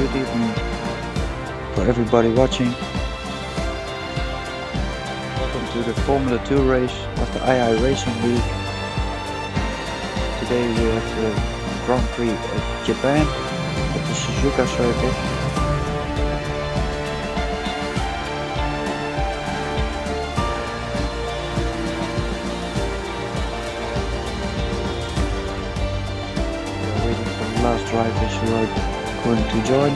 good evening for everybody watching. Welcome to the Formula 2 race of the II Racing League. Today we have the Grand Prix of Japan at the Suzuka circuit. We are waiting for the last drivers who are going to join.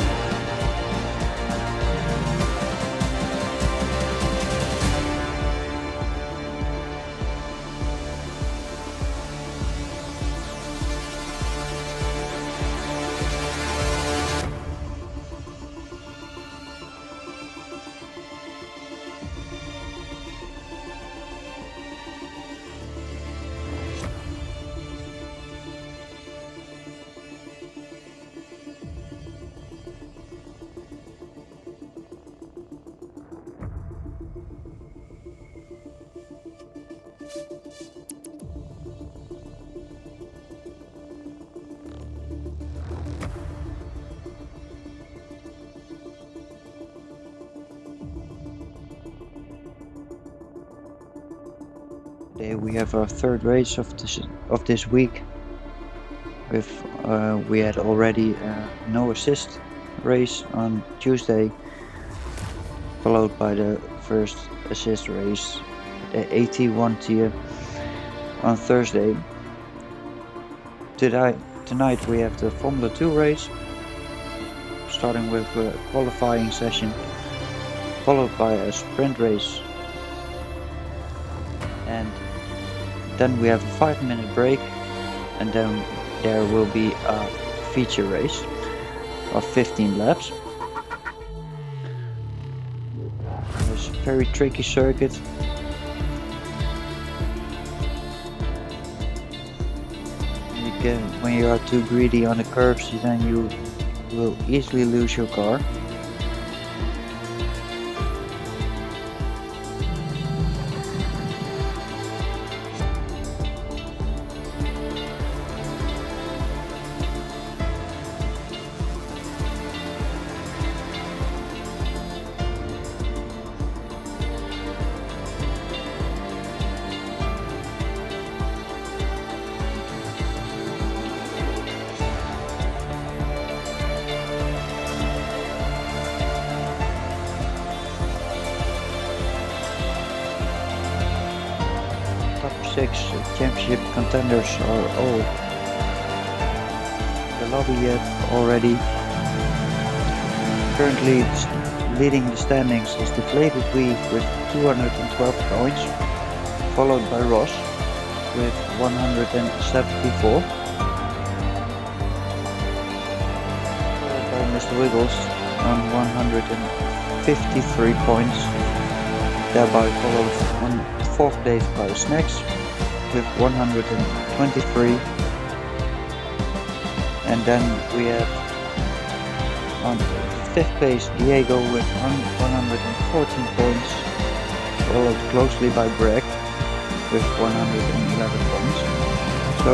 Today we have our third race of this week. We had already a no assist race on Tuesday, followed by the first assist race, the AT1 tier, on Thursday. Tonight we have the Formula 2 race, starting with a qualifying session, followed by a sprint race, and then we have a 5-minute break, and then there will be a feature race of 15 laps. It's a very tricky circuit. When you are too greedy on the curves, then you will easily lose your car. Six Championship Contenders are all the lobby already. Currently leading the standings is Deflated Week with 212 points, followed by Ross with 174, followed by Mr. Wiggles on 153 points, thereby followed on 4th place by Snacks with 123, and then we have on 5th place Diego with 114 points, followed closely by Greg with 111 points. So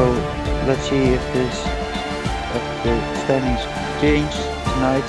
let's see if the standings change tonight.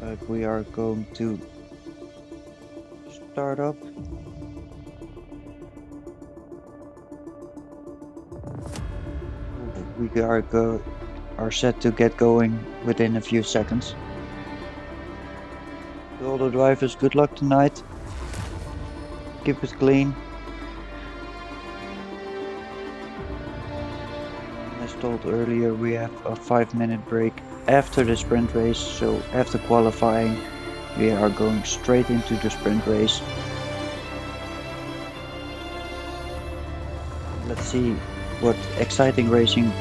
Like we are going to start up. We are set to get going within a few seconds. To all the drivers, good luck tonight. Keep it clean. told earlier, we have a 5-minute break after the sprint race, so after qualifying we are going straight into the sprint race. Let's see what exciting racing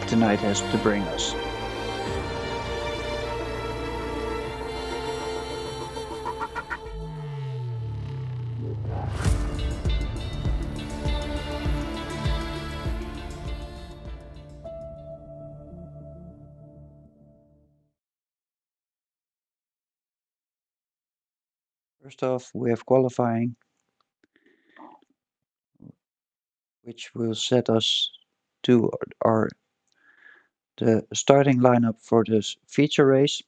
tonight has to bring us. First off, we have qualifying, which will set us to the starting lineup for this feature race,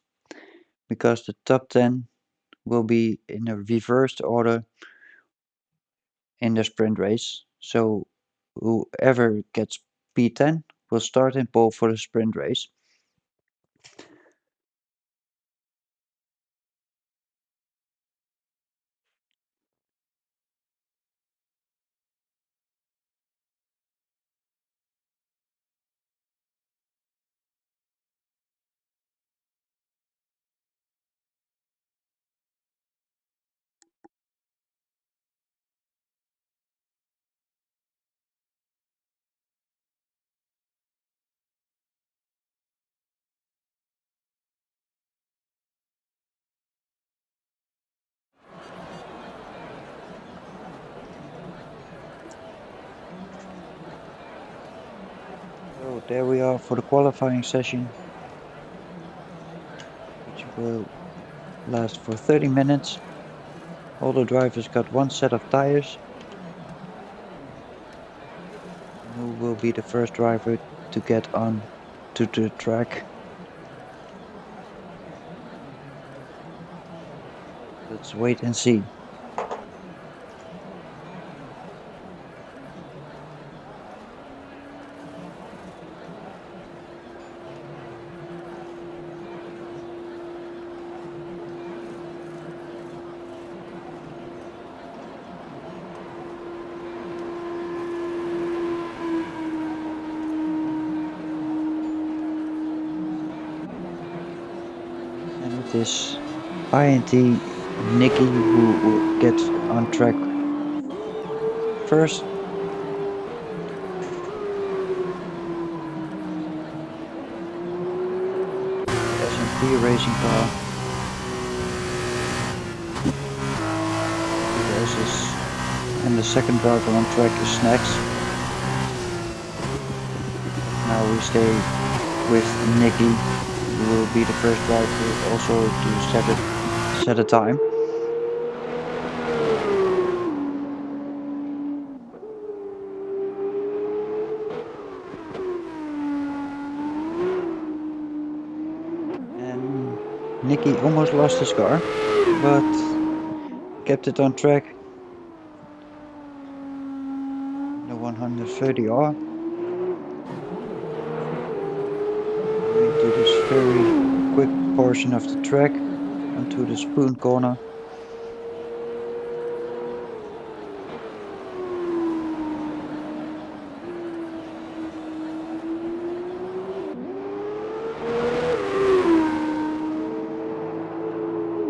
because the top 10 will be in a reversed order in the sprint race. So whoever gets P10 will start in pole for the sprint race. So there we are for the qualifying session, which will last for 30 minutes. All the drivers got one set of tires. Who will be the first driver to get on to the track? Let's wait and see. It is INT Nicky who will get on track first. S&P racing car. And the second driver on track is Snacks. Now we stay with Nicky, who will be the first driver also to set a time. And Nicky almost lost his car, but kept it on track. The 130R. Into this very quick portion of the track, onto the spoon corner.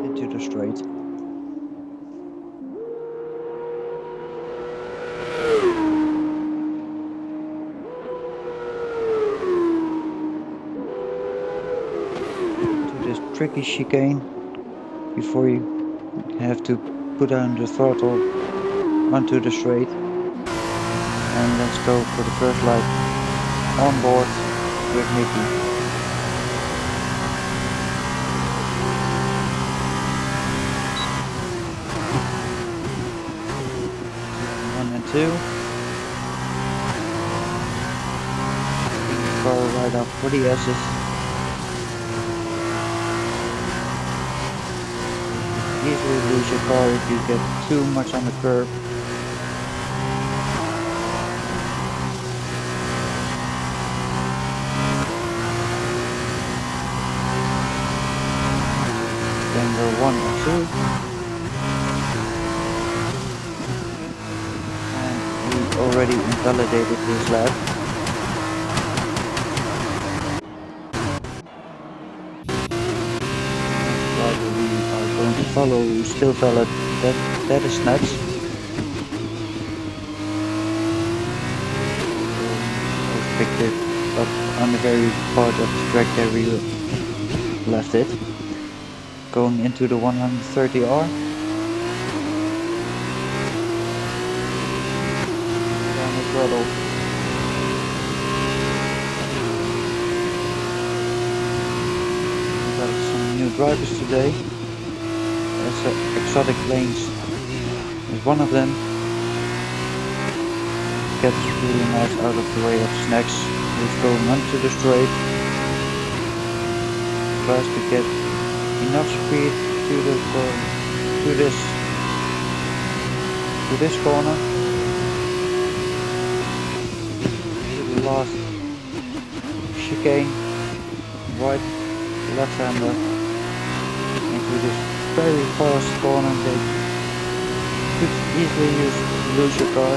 Into the straight. Tricky chicane before you have to put down the throttle onto the straight. And let's go for the first lap on board with Nicky. 1 and 2. Car right up for the S's. Easily lose your car if you get too much on the curb. Then go 1 and 2. And we already invalidated this lap. follow still valid. That is next. I picked it up on the very part of the track that we left it. Going into the 130R. Down the throttle. We got some new drivers today. Exotic Lanes is one of them. Gets really nice out of the way of Snacks, who's going onto the straight. Tries to get enough speed to this corner. To the last chicane, right left-hander into this very fast corner that could easily lose your car.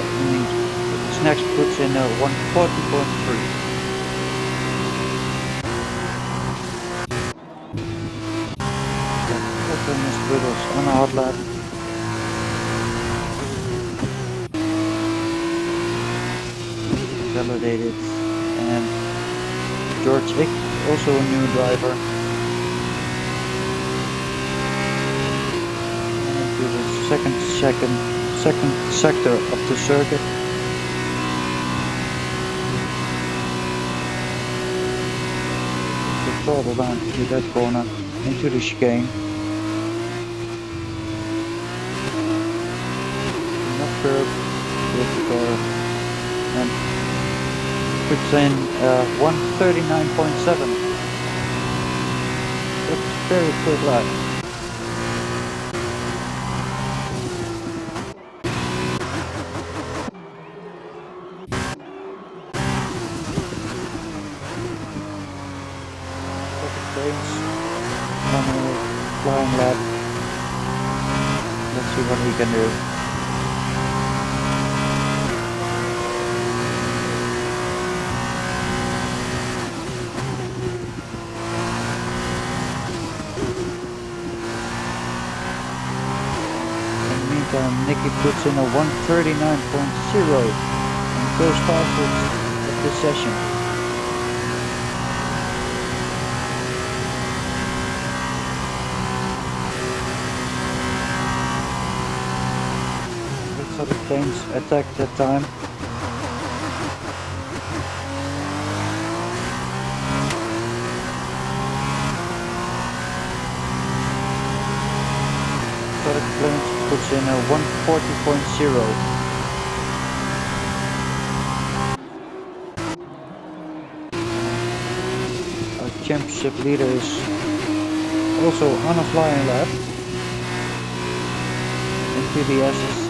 Snacks puts in a 140.3. Open his wiggles on a hot lap. Validated. And George Ick, also a new driver. And into the second sector of the circuit. Throttle down to that corner, into the chicane. Enough curb with the car and puts in 139.7. That's a very quick lap. On a flying lap. Let's see what we can do. In the meantime, Nicky puts in a 139.0 and goes fastest of the session. Other planes attacked that time. Other planes puts in a 140.0. Our championship leader is also on a flying lap into the S's.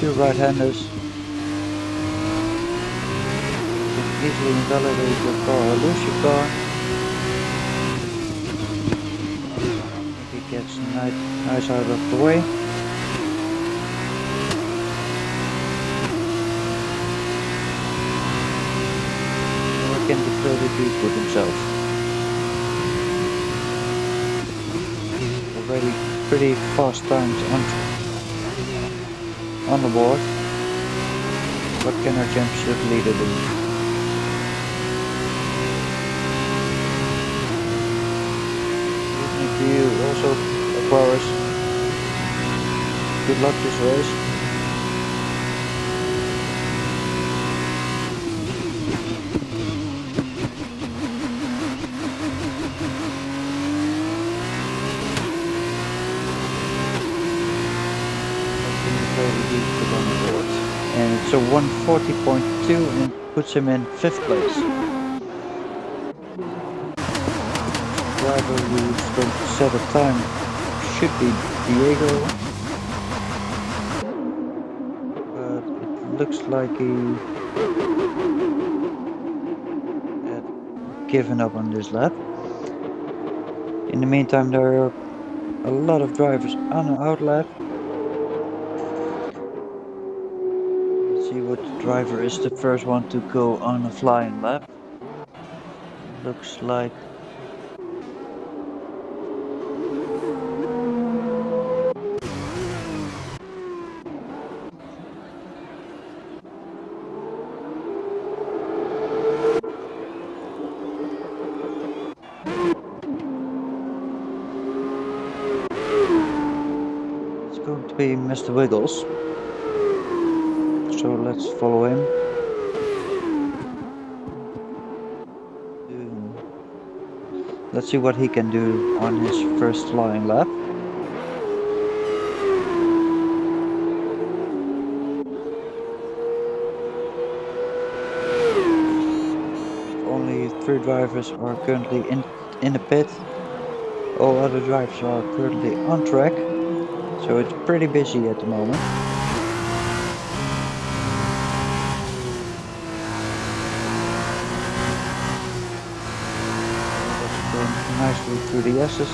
Two right-handers can easily invalidate your car or lose your car. He gets nice out of the way. Or can the 32 put himself? Already pretty fast times on the board. What can our championship leader do? Evening to you also, Aquarius. Good luck this race. And it's a 140.2 and puts him in 5th place. Driver who's going to set a time should be Diego, but it looks like he had given up on this lap. In the meantime, there are a lot of drivers on an out lap. see what driver is the first one to go on a flying lap. Looks like it's going to be Mr. Wiggles. So let's follow him. Let's see what he can do on his first flying lap. Only 3 drivers are currently in the pit. All other drivers are currently on track, so it's pretty busy at the moment. Nicely through the S's.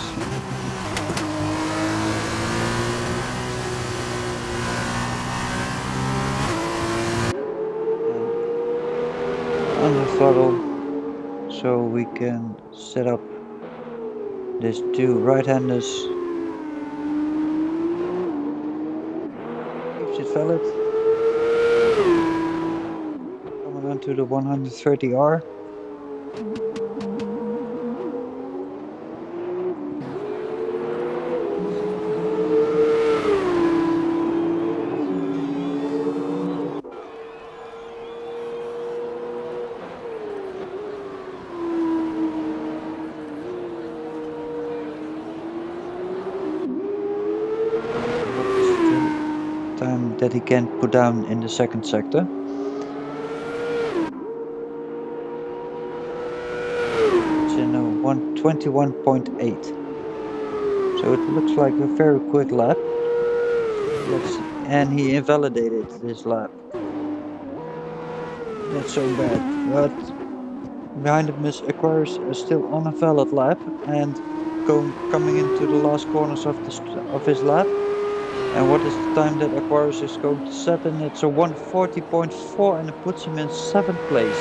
Under throttle, so we can set up these 2 right-handers. Keeps it valid. Coming on to the 130R. Time that he can put down in the second sector. It's in a 121.8. So it looks like a very quick lap. And he invalidated this lap. That's so bad. But behind him is Aquarius is still on a valid lap and coming into the last corners of his lap. And what is the time that Aquarius is going to set in? It's a 140.4 and it puts him in 7th place.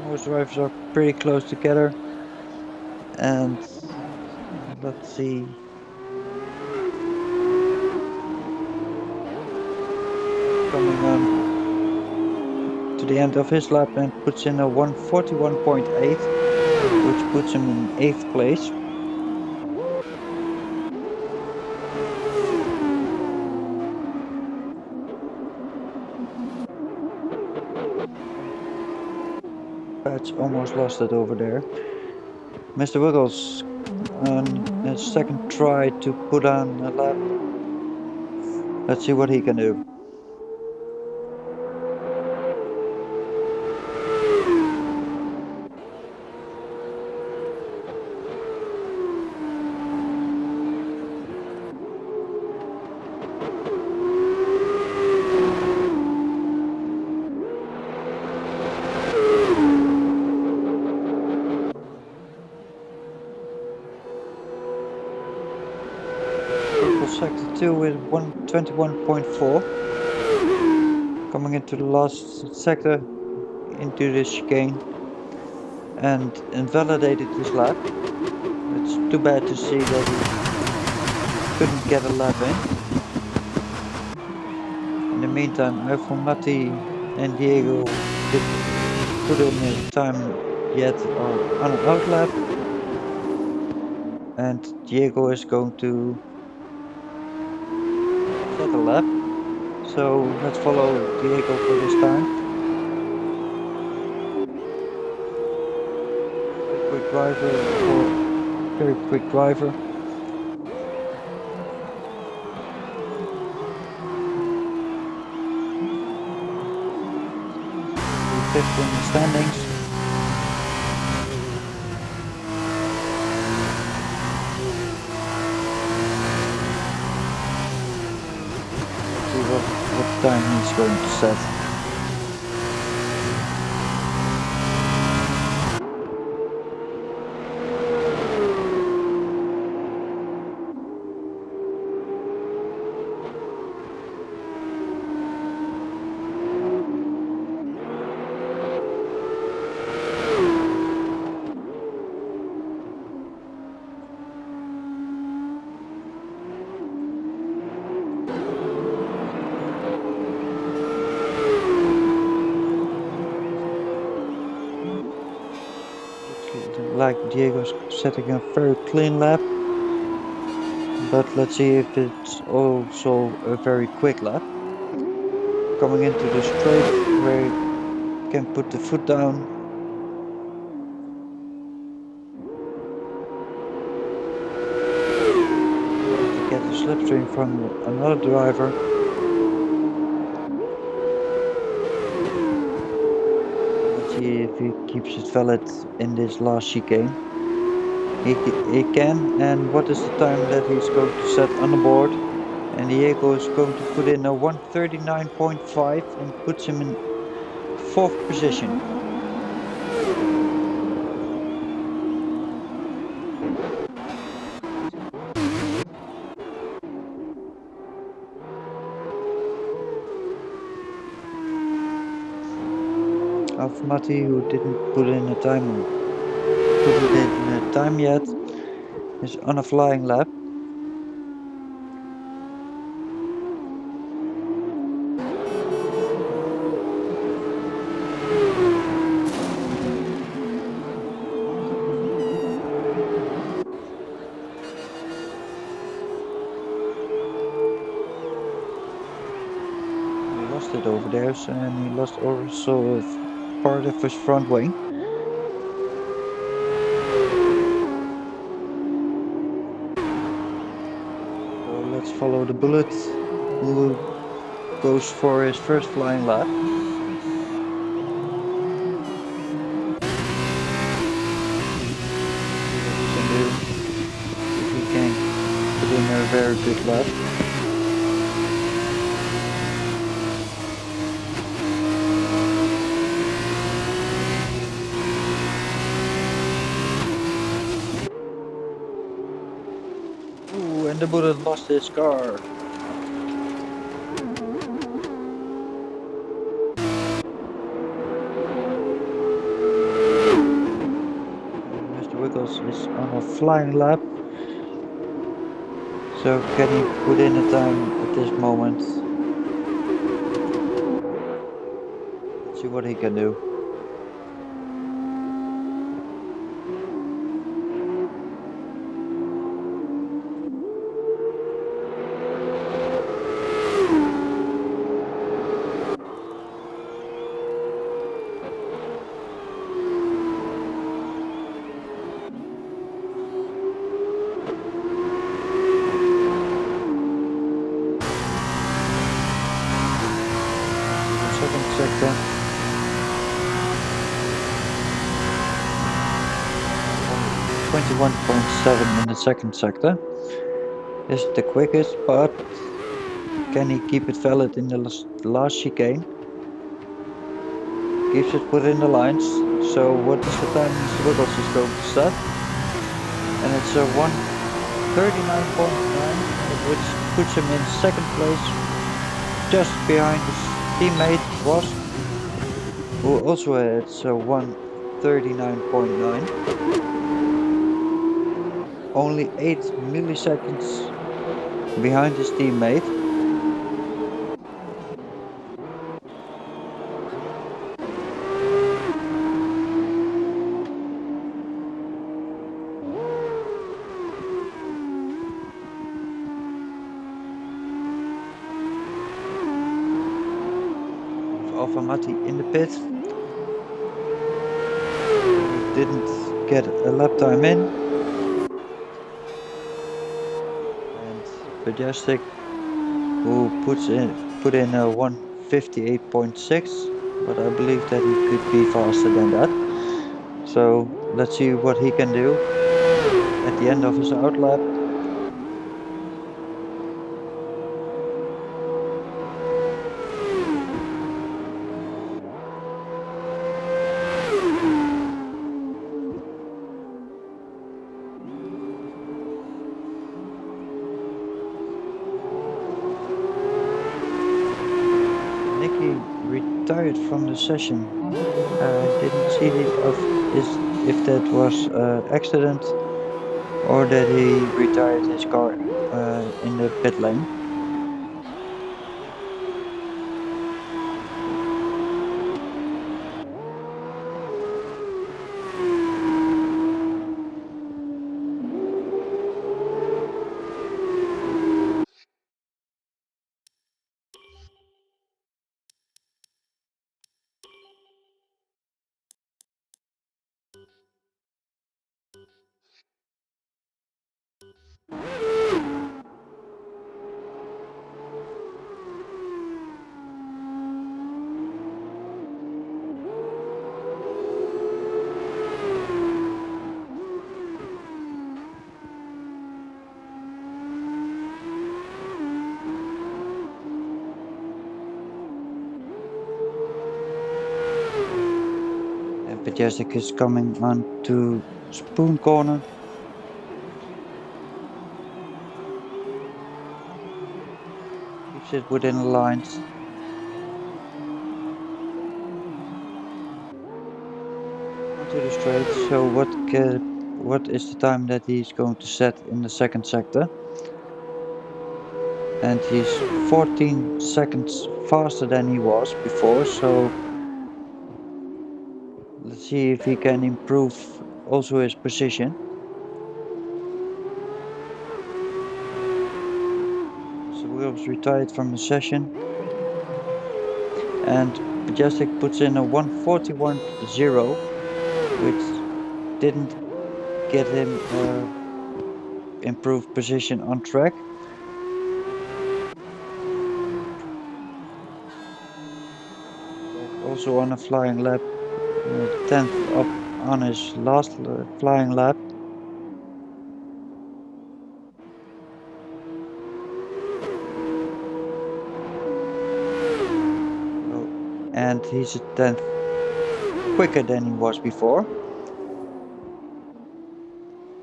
Most drivers are pretty close together. And let's see. Coming on to the end of his lap and puts in a 141.8, which puts him in 8th place. Patch almost lost it over there. Mr. Wiggles on his second try to put on a lap. Let's see what he can do. Sector 2 with 121.4. Coming into the last sector, into the chicane, and invalidated this lap. It's too bad to see that he couldn't get a lap in. In the meantime, Matti and Diego didn't put in his time yet on an out lap. And Diego is going to set a lap. So let's follow Diego for this time. Very quick driver. Fifth in the standings. See what time he's going to set. like Diego's setting a very clean lap. But let's see if it's also a very quick lap. Coming into the straight where he can put the foot down. To get the slipstream from another driver. Let's see if he keeps it valid in this last chicane. He can, and what is the time that he's going to set on the board? And Diego is going to put in a 139.5 and puts him in 4th position. Matti, who didn't put in a time yet, is on a flying lap. He lost it over there, and he lost also part of his front wing. Let's follow the bullet, who goes for his first flying lap. If he can put in a very good lap. Ooh, and the bullet lost his car. Is on a flying lap, so can he put in a time at this moment? Let's see what he can do. Sector. 21.7 in the second sector. Is the quickest, but can he keep it valid in the last chicane? Keeps it within the lines. So what is the time Mr. Wiggles is going to set? And it's a 139.9, which puts him in 2nd place, just behind his teammate Ross, who also had 139.9. Only 8 milliseconds behind his teammate. Matti in the pit. Didn't get a lap time in. And Majestic, who put in a 158.6, but I believe that he could be faster than that. So let's see what he can do at the end of his outlap. Retired from the session. Didn't see if that was accident or that he retired his car in the pit lane. Majestic is coming on to Spoon Corner. Keeps it within the lines. Onto the straight. So what is the time that he's going to set in the second sector? And he's 14 seconds faster than he was before, so let's see if he can improve also his position. So Williams retired from the session, and Majestic puts in a 141.0, which didn't get him improved position on track. Also on a flying lap, 10th up on his last flying lap. And he's a 10th quicker than he was before.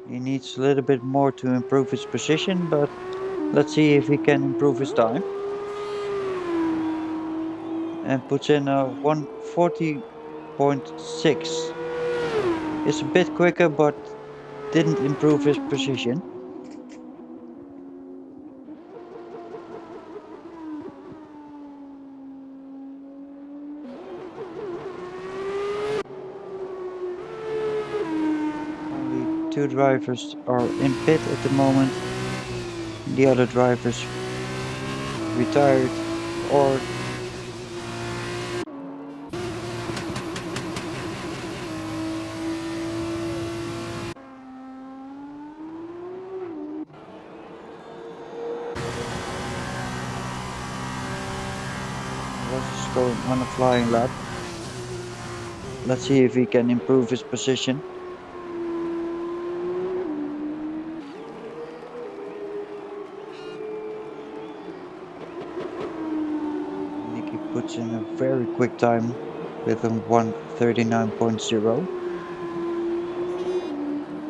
He needs a little bit more to improve his position, but let's see if he can improve his time. And puts in a 140.6. It's a bit quicker, but didn't improve his position. Only 2 drivers are in pit at the moment. The other drivers retired or was going on a flying lap. Let's see if he can improve his position. Nicky puts in a very quick time with a 139.0.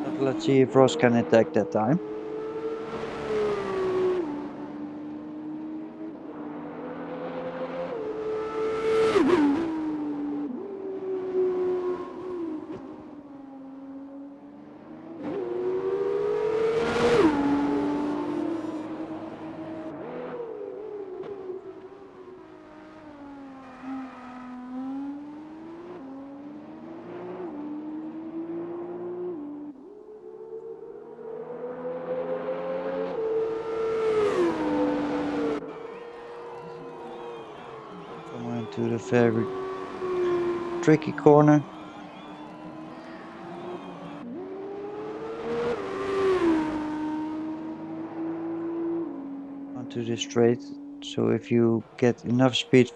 But let's see if Ross can attack that time. To the very tricky corner. Onto the straight. So if you get enough speed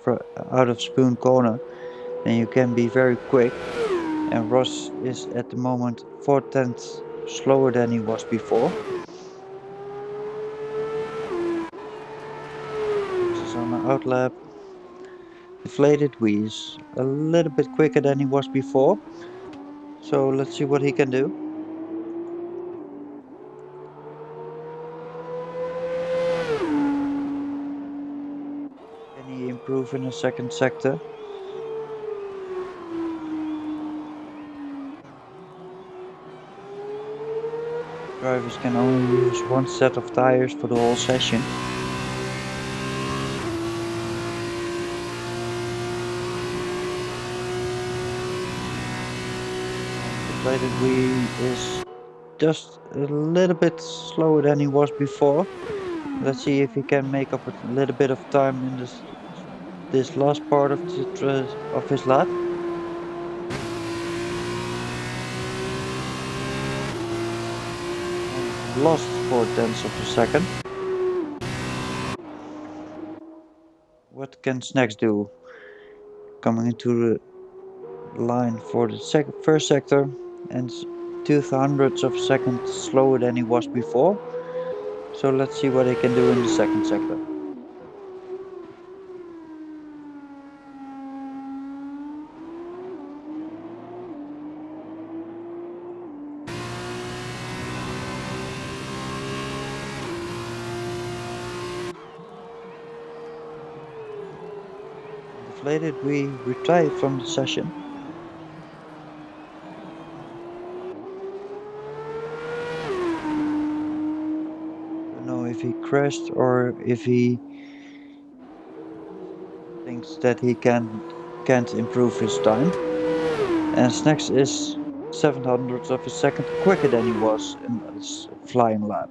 out of Spoon Corner, then you can be very quick. And Ross is at the moment 4/10 slower than he was before. This is on an outlap. Deflated wheels, a little bit quicker than he was before, so let's see what he can do. Can he improve in the second sector? Drivers can only use one set of tires for the whole session. Deflated wheel is just a little bit slower than he was before. Let's see if he can make up a little bit of time in this last part of his lap. lost 4/10 of a second. What can Snacks do? Coming into the line for the first sector and 2/100 of a second slower than he was before. So let's see what he can do in the second sector. Deflated, we retired from the session. Don't know if he crashed or if he thinks that he can't improve his time. And Snacks is 7/100 of a second quicker than he was in his flying lap.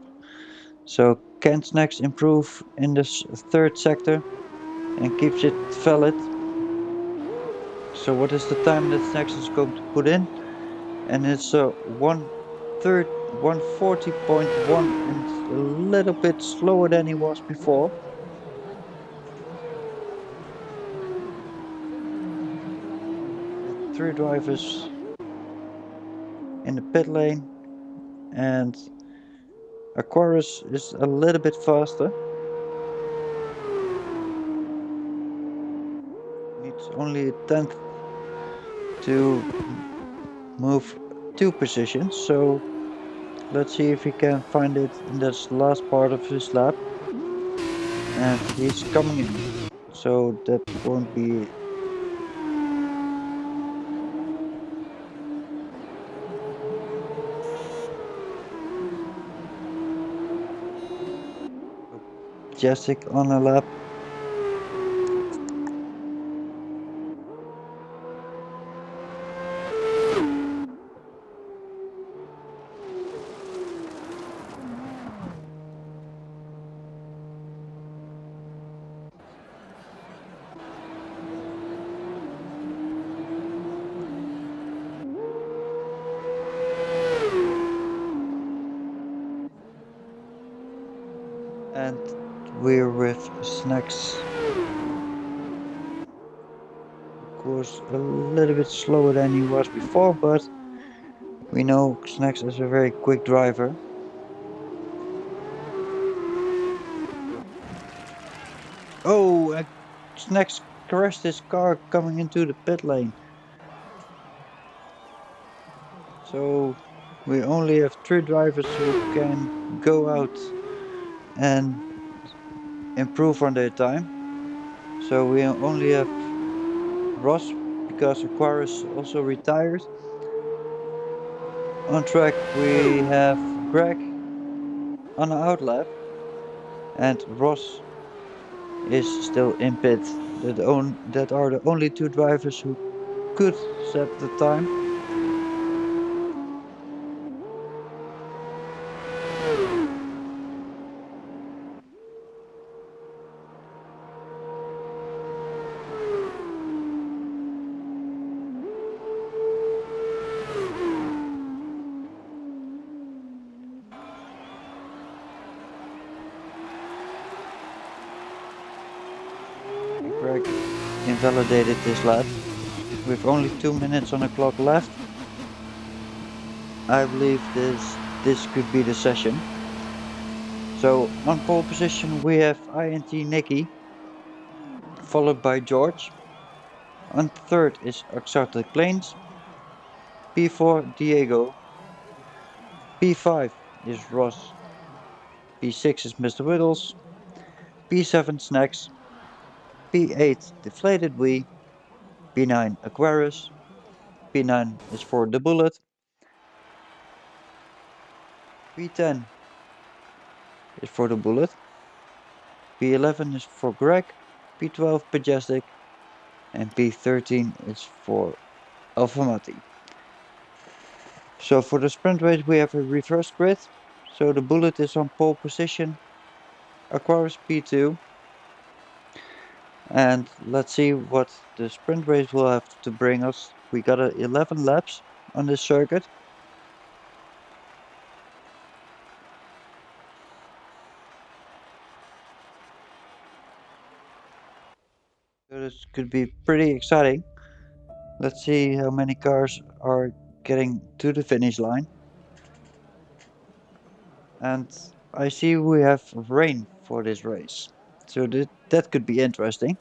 So can Snacks improve in this third sector and keeps it valid? So what is the time that Snacks is going to put in? And it's 140.1 and a little bit slower than he was before. The 3 drivers in the pit lane, and Aquarius is a little bit faster. Needs only a 10th to move 2 positions, so let's see if he can find it in this last part of his lap. And he's coming in, so that won't be Jessic on a lap. And we're with Snacks. Of course, a little bit slower than he was before, but we know Snacks is a very quick driver. Oh, Snacks crashed his car coming into the pit lane. So we only have 3 drivers who can go out and improve on their time. So we only have Ross because Aquarius also retired. On track we have Greg on the outlap, and Ross is still in pit. That are the only 2 drivers who could set the time. Greg invalidated this lap. With only 2 minutes on the clock left, I believe this could be the session. So on pole position we have INT Nicky, followed by George. On third is Exotic Plains. P4 Diego. P5 is Ross. P6 is Mr. Whittles. P7 Snacks. P8 Deflated Wii. P9 Aquarius. P9 is for the Bullet. P10 is for the Bullet. P11 is for Greg. P12 Majestic. And P13 is for Alphamati. So for the sprint race we have a reverse grid. So the Bullet is on pole position. Aquarius P2. And let's see what the sprint race will have to bring us. We got 11 laps on this circuit. could be pretty exciting. Let's see how many cars are getting to the finish line. And I see we have rain for this race, so that could be interesting.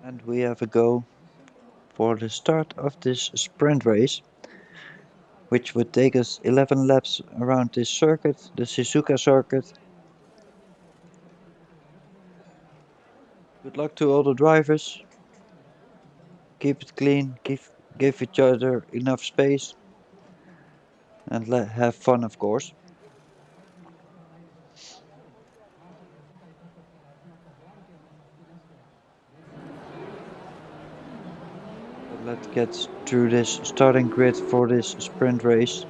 And we have a go for the start of this sprint race, which would take us 11 laps around this circuit, the Shizuoka circuit. Good luck to all the drivers. Keep it clean, give each other enough space, and have fun, of course. But let's get through this starting grid for this sprint race.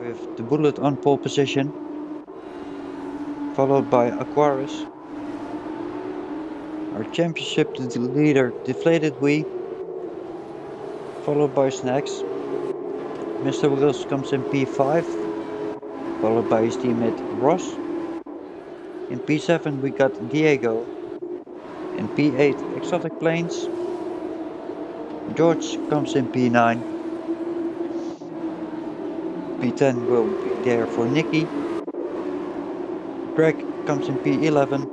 With the Bullet on pole position, followed by Aquarius. Our championship leader, Deflated Wii, followed by Snacks. Mr. Wills comes in P5, followed by his teammate Ross. In P7 we got Diego. In P8 Exotic Planes. George comes in P9. P10 will be there for Nicky. Greg comes in P11.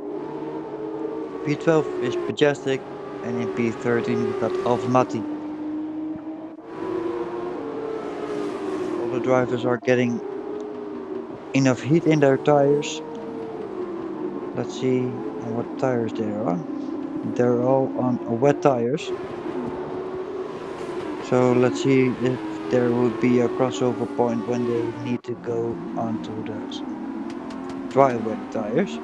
P12 is Majestic, and in P13 we got Alvamati. All the drivers are getting enough heat in their tires. Let's see what tires they are on. They're all on wet tires. So let's see if there will be a crossover point when they need to go onto the dry wet tires.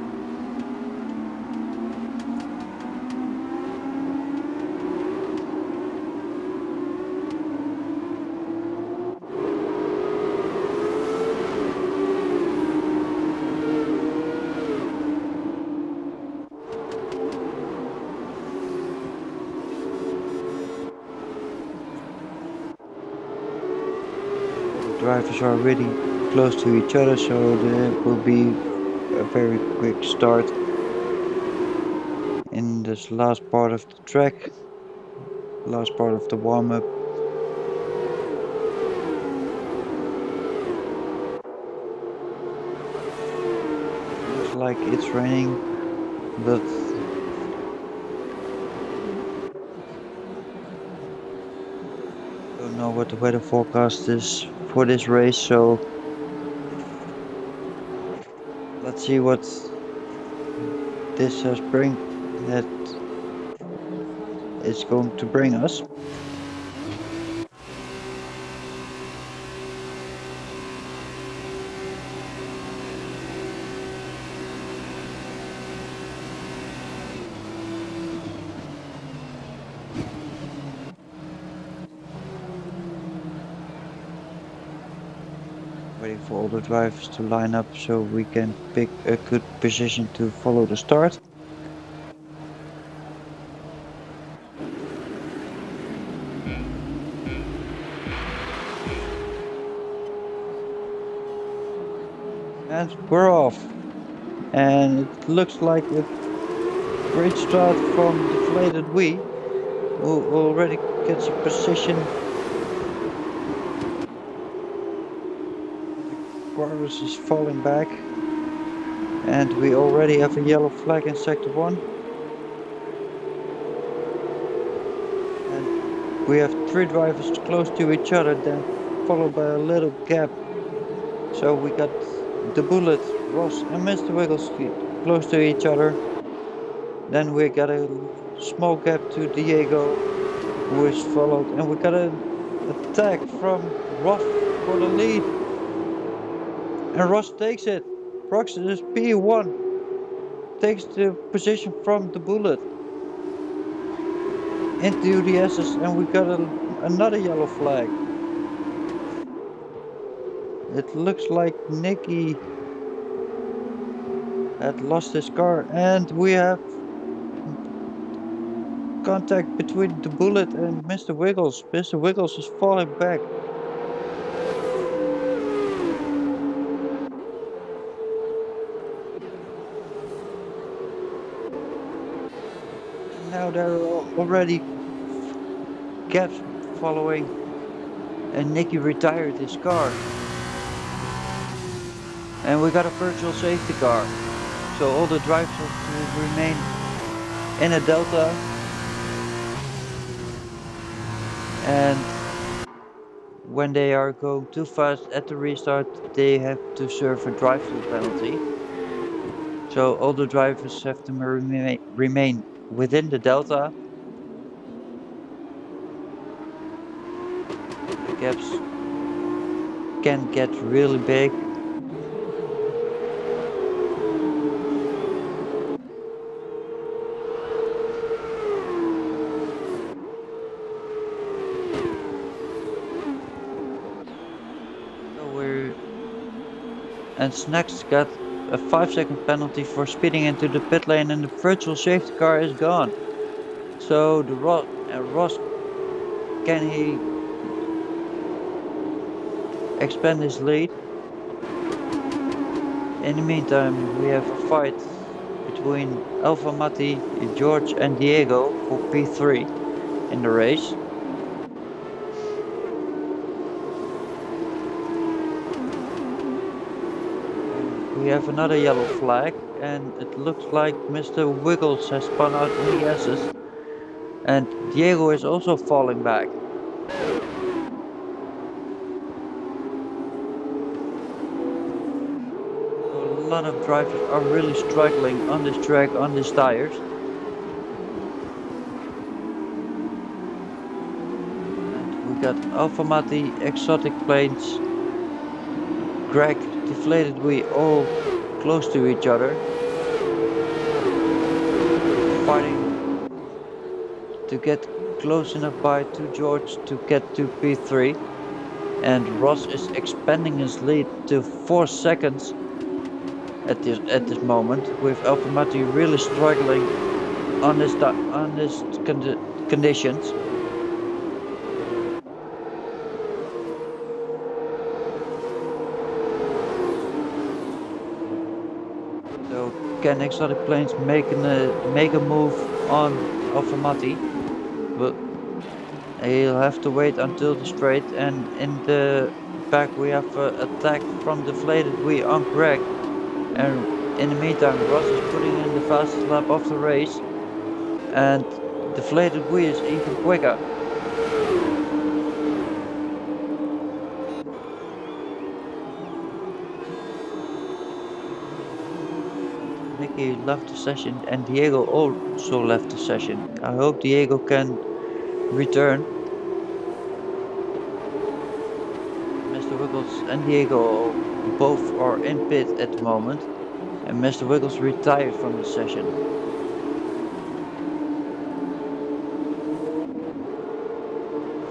Drivers are really close to each other, so there will be a very quick start in this last part of the track, last part of the warm-up. Looks like it's raining, but don't know what the weather forecast is for this race, so let's see what this spring that is going to bring us. Waiting for all the drivers to line up so we can pick a good position to follow the start. And we're off. And it looks like a great start from Deflated Wii, who already gets a position. Aquarius is falling back, and we already have a yellow flag in sector 1. And we have 3 drivers close to each other, then followed by a little gap So we got the Bullet, Ross and Mr. Wiggles close to each other. Then we got a small gap to Diego, who is followed, and we got an attack from Ross for the lead. And Ross takes it. Prox is P1. Takes the position from the Bullet into the S's, and we got another yellow flag. It looks like Nicky had lost his car, and we have contact between the Bullet and Mr. Wiggles. Mr. Wiggles is falling back. Now there are already gaps following, and Nicky retired his car. And we got a virtual safety car. So all the drivers have to remain in a delta. And when they are going too fast at the restart, they have to serve a drive-through penalty. So all the drivers have to remain within the delta. The gaps can get really big. And Snacks got a 5-second penalty for speeding into the pit lane, and the virtual safety car is gone. So the Ross, can he expand his lead? In the meantime, we have a fight between Alpha Mati, George and Diego for P3 in the race. We have another yellow flag, and it looks like Mr. Wiggles has spun out in the S's, and Diego is also falling back. A lot of drivers are really struggling on this track, on these tires. And we got Alpha Mati, Exotic Planes, Greg, Deflated Wee, all close to each other, fighting to get close enough by to George to get to P3, and Ross is expanding his lead to 4 seconds at this moment, with Alpha Mati really struggling on this conditions. So can Exotic Planes make a move on Alpha Mati? But he'll have to wait until the straight, and in the back we have an attack from Deflated Wee on Greg. And in the meantime, Ross is putting in the fastest lap of the race, and Deflated Wee is even quicker. Nicky left the session, and Diego also left the session. I hope Diego can return. Mr. Wiggles and Diego both are in pit at the moment, and Mr. Wiggles retired from the session.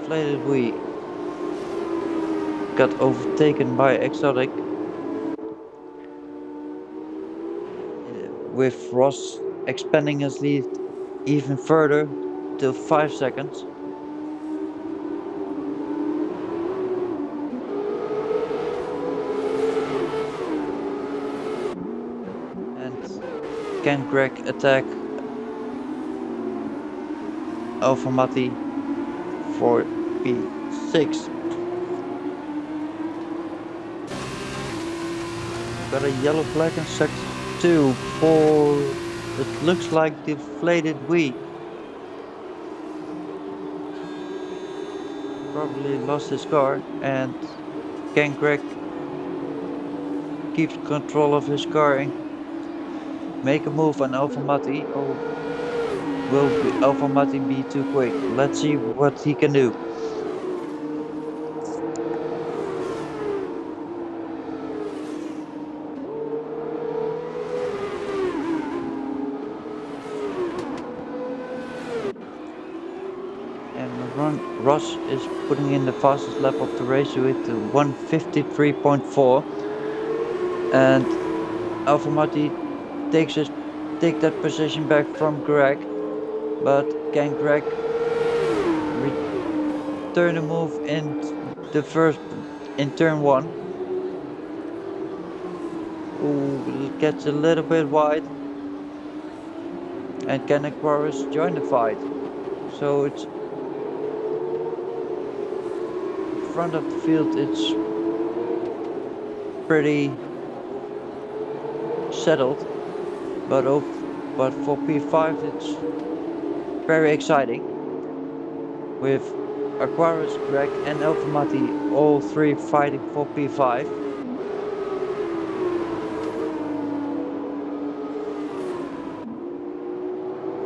Deflated Wee got overtaken by Exotic, with Ross expanding his lead even further to 5 seconds. Can Greg attack Alpha Mati for P6? Got a yellow flag in sector 2 for, it looks like, Deflated Wee. Probably lost his car, and can Greg keeps control of his car and make a move on Alpha Matti, or will Alpha Matti be too quick? Let's see what he can do. And Ross is putting in the fastest lap of the race with 1:53.4, and Alpha Matti take that position back from Greg, but can Greg return a move in turn 1? Who gets a little bit wide, and can Aquarius join the fight? So it's front of the field, it's pretty settled, but for P5 it's very exciting, with Aquarius, Greg and Alpha Matti all three fighting for P5.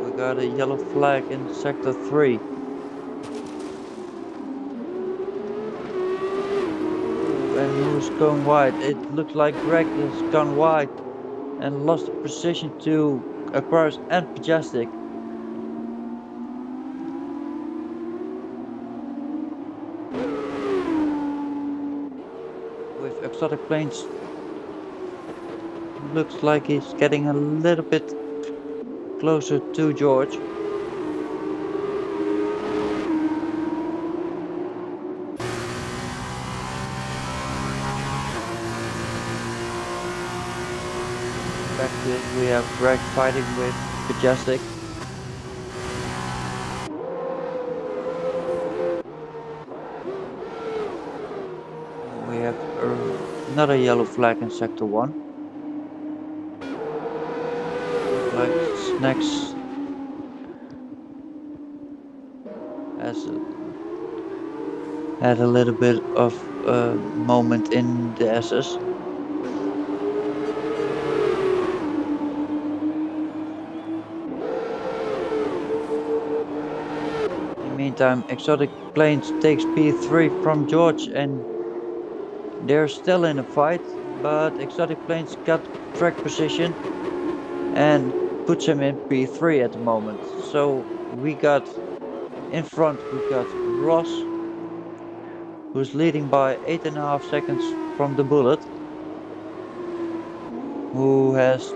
We got a yellow flag in sector 3. And who's going wide? It looks like Greg has gone wide and lost the position to Aquarius and Majestic. With Exotic Plains, looks like he's getting a little bit closer to George. Back to it, we have Greg fighting with Majestic. We have another yellow flag in sector 1. Like Snacks had a little bit of a moment in the SS. In the meantime, Exotic Plains takes P3 from George, and they're still in a fight, but Exotic Plains got track position and puts him in P3 at the moment. So we got in front, we got Ross, who's leading by 8.5 seconds from the Bullet, who has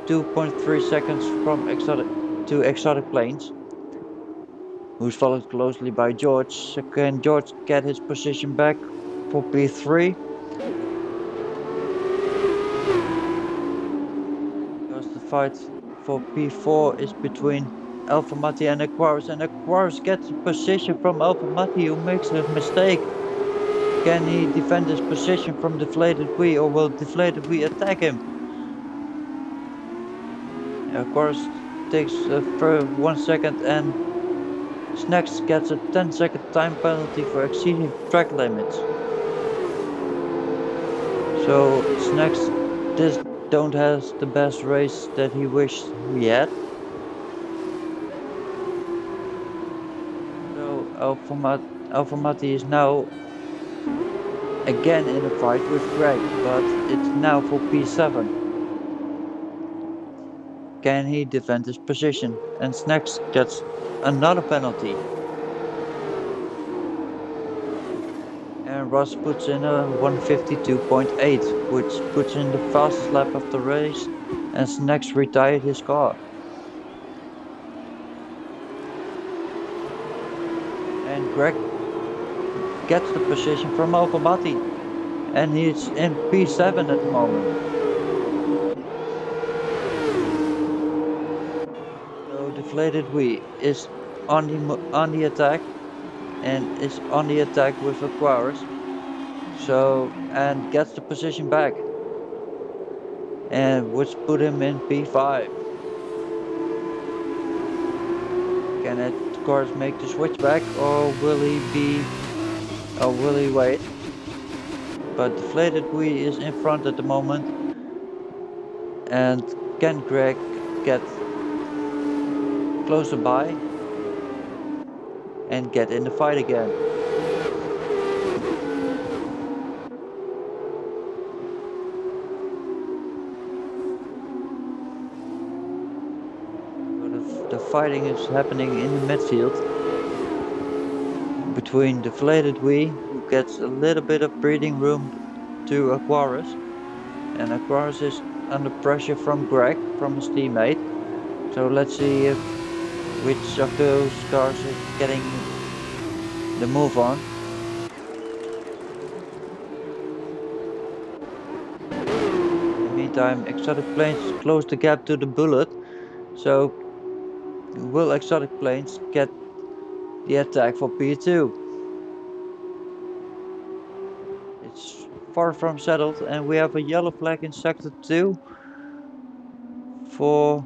2.3 seconds from Exotic Plains, who's followed closely by George. So can George get his position back for P3? Because the fight for P4 is between Alpha Matti and Aquarius gets a position from Alpha Matti, who makes a mistake. Can he defend his position from Deflated Wii, or will Deflated Wii attack him? Aquarius takes for 1 second, and Snacks gets a 10-second time penalty for exceeding track limits. So Snacks don't have the best race that he wished he had. So Alpha Matti is now again in a fight with Greg, but it's now for P7. Can he defend his position? And Snacks gets another penalty. And Ross puts in a 1:52.8, which puts in the fastest lap of the race, and Snacks retired his car. And Greg gets the position from Alpha Matti, and he's in P7 at the moment. So Deflated Wii is on the attack, and is on the attack with Aquarius. So, and gets the position back, and which put him in P5. Can Aquarius make the switch back, or will he wait? but Deflated Wee is in front at the moment. And can Greg get closer by and get in the fight again? So the fighting is happening in the midfield between Deflated Wee, who gets a little bit of breathing room to Aquarius, and Aquarius is under pressure from Greg, from his teammate. So let's see if which of those cars are getting the move on. In the meantime, Exotic Planes close the gap to the Bullet. So will Exotic Planes get the attack for P2? It's far from settled, and we have a yellow flag in sector 2 for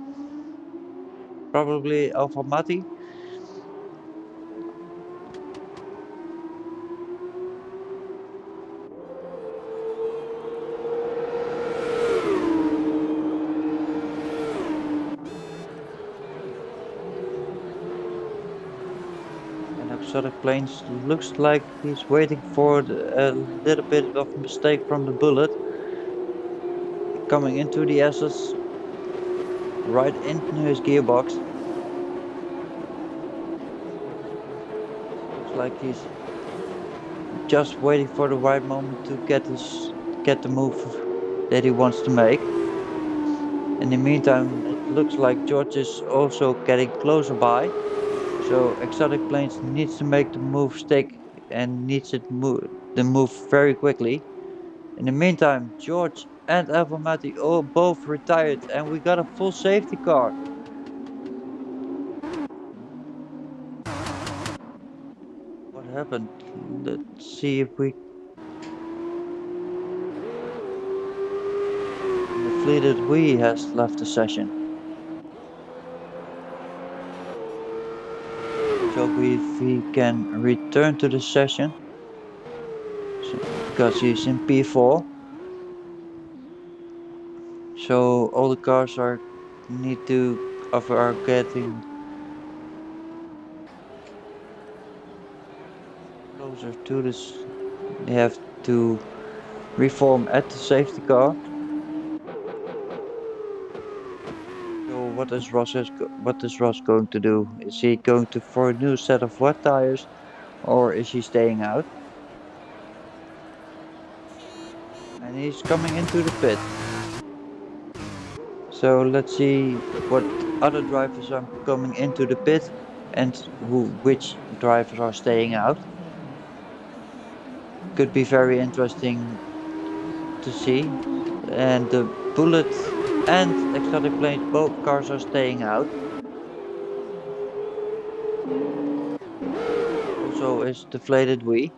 probably Alpha Mati. And Exotic Planes looks like he's waiting for a little bit of mistake from the Bullet. Coming into the S's, right into his gearbox. Looks like he's just waiting for the right moment to get the move that he wants to make. In the meantime, it looks like George is also getting closer by. So Exotic Planes needs to make the move stick and needs the move very quickly. In the meantime, George and Avomati all both retired, and we got a full safety car. What happened? Let's see if we. The Fleeted Wee has left the session. So if we can return to the session, because he's in P4. So all the cars are getting closer to this. They have to reform at the safety car. So what is Ross going to do? Is he going to for a new set of wet tires, or is he staying out? And he's coming into the pit. So let's see what other drivers are coming into the pit and which drivers are staying out. Could be very interesting to see. And the Bullet and Exotic Planes, both cars are staying out. Also is Deflated Wee.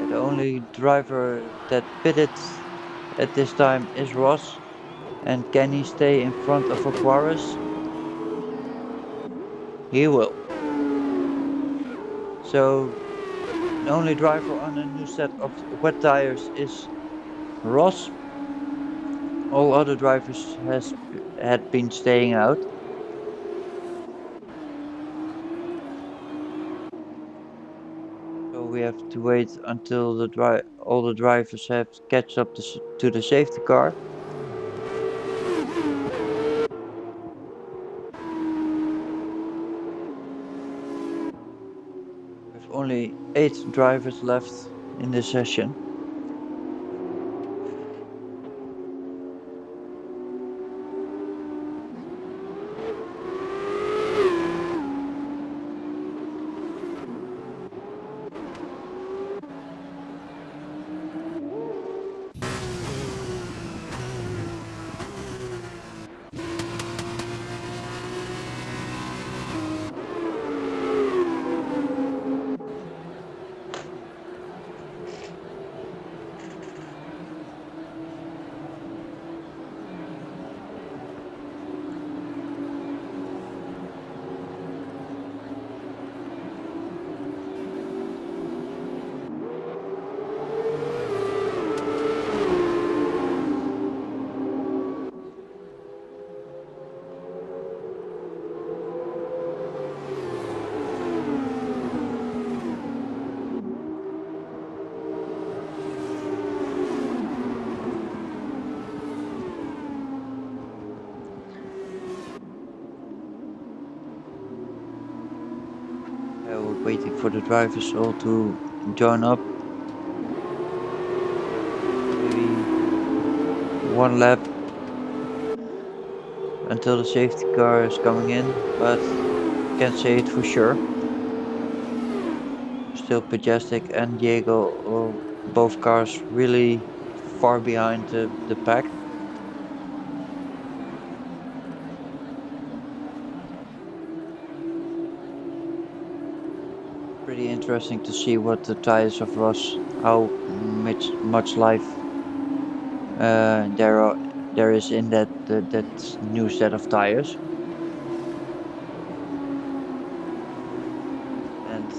The only driver that pitted at this time is Ross. And can he stay in front of Aquarius? He will. So the only driver on a new set of wet tires is Ross. All other drivers had been staying out. So we have to wait until all the drivers have catch up to the safety car. With only 8 drivers left in the session. We're waiting for the drivers all to join up. Maybe one lap until the safety car is coming in, but can't say it for sure. Still Majestic and Diego, both cars really far behind the pack. Pretty interesting to see what the tires of Ross, how much life there is in that new set of tires, and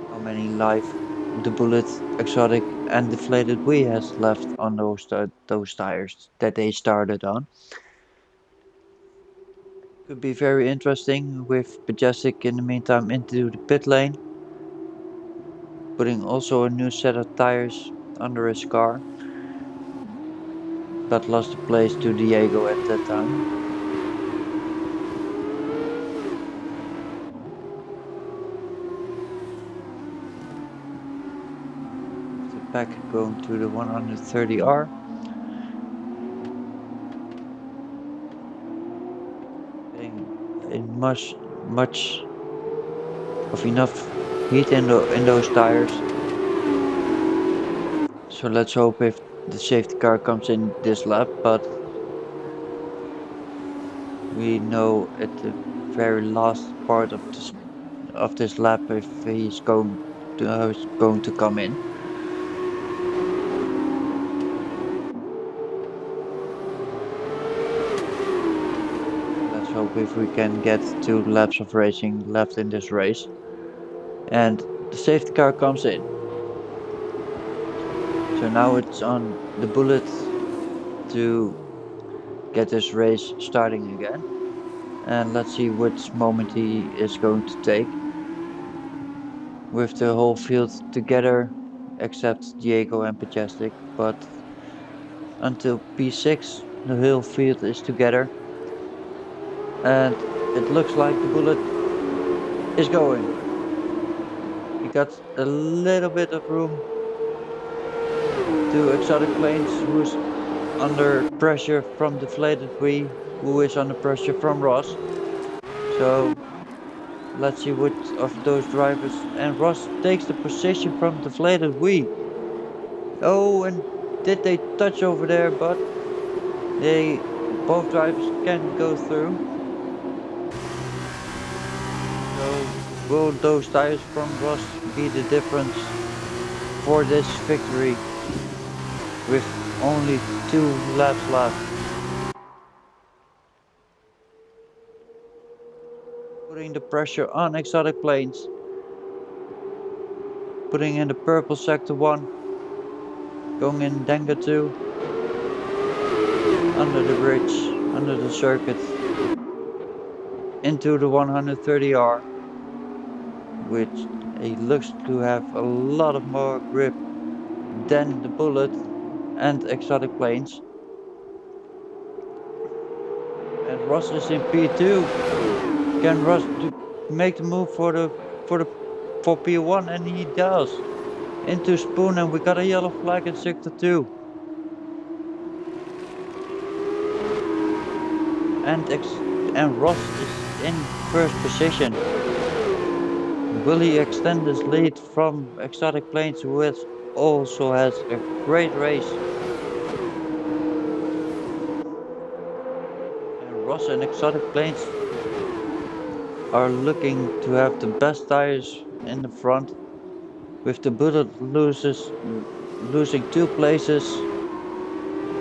how many life the Bullet, Exotic, and Deflated Wii has left on those tires that they started on. Could be very interesting with Majestic in the meantime into the pit lane, putting also a new set of tires under his car, but lost the place to Diego at that time. With the pack going to the 130R. Getting in much of enough heat in those tires. So let's hope if the safety car comes in this lap, but we know at the very last part of this lap if he's going to come in. Let's hope if we can get 2 laps of racing left in this race. And the safety car comes in. So now it's on the Bullet to get this race starting again. And let's see which moment he is going to take. With the whole field together, except Diego and Majestic, but until P6 the whole field is together. And it looks like the Bullet is going. He got a little bit of room to Exotic Plains, who's under pressure from Deflated Wii, who is under pressure from Ross. So let's see which of those drivers, and Ross takes the position from Deflated Wii. Oh, and did they touch over there, but both drivers can go through. So will those tires from Ross be the difference for this victory with only 2 laps left? Putting the pressure on Exotic Plains. Putting in the purple sector 1. Going in Denga 2. Under the bridge, under the circuit. Into the 130R. Which he looks to have a lot of more grip than the Bullet and Exotic Plains. And Ross is in P2. Can Ross make the move for P1? And he does. Into Spoon, and we got a yellow flag in sector 2. And Ross is in first position. Will he extend his lead from Exotic Plains, who also has a great race? And Ross and Exotic Plains are looking to have the best tires in the front, with the Bullet losing 2 places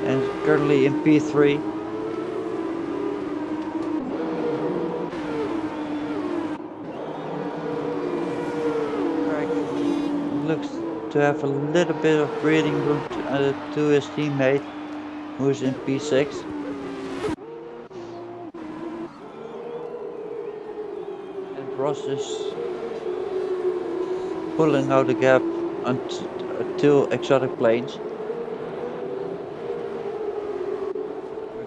and currently in P3. Looks to have a little bit of breathing room to his teammate, who's in P6. And Ross is pulling out the gap until Exotic Plains.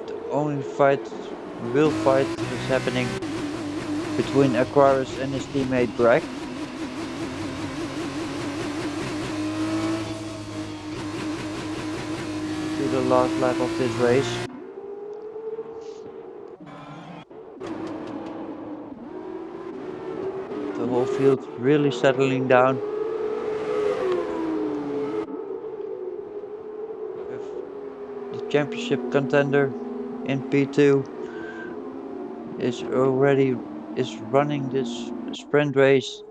The only real fight is happening between Aquarius and his teammate Greg. To the last lap of this race. The whole field really settling down. With the championship contender in P2 is running this sprint race.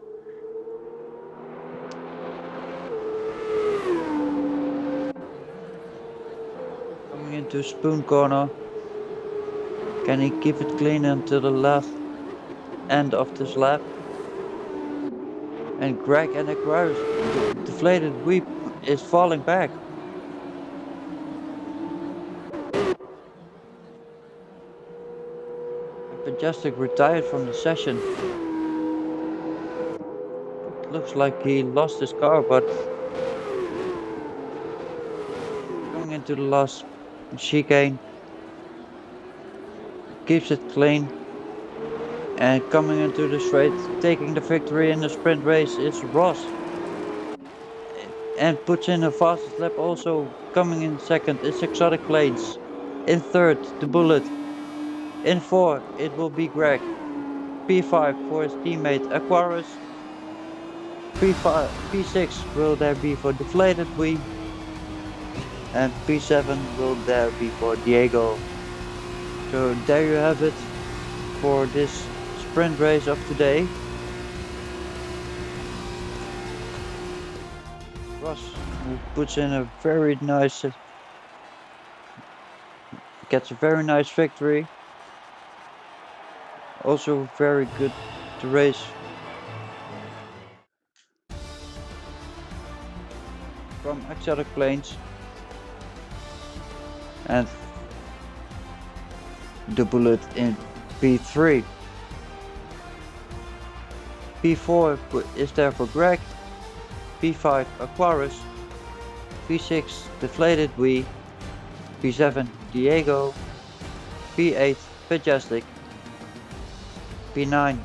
Coming into Spoon Corner. Can he keep it clean until the last end of this lap? And Greg and Aquarius, the deflated weep is falling back. And Majestic retired from the session. It looks like he lost his car, but coming into the last chicane, keeps it clean. And coming into the straight, taking the victory in the sprint race is Ross. And puts in a fastest lap also. Coming in second is Exotic Plains. In third, the Bullet. In fourth, it will be Greg. P5 for his teammate Aquarius. P5, P6 will there be for Deflated Wii. And P7 will there be for Diego. So there you have it for this sprint race of today. Ross, who puts in a very nice, gets a very nice victory. Also very good to race from Exotic Plains. And the Bullet in P3. P4 is there for Greg. P5 Aquarius. P6 Deflated Wii. P7 Diego. P8 Majestic. P9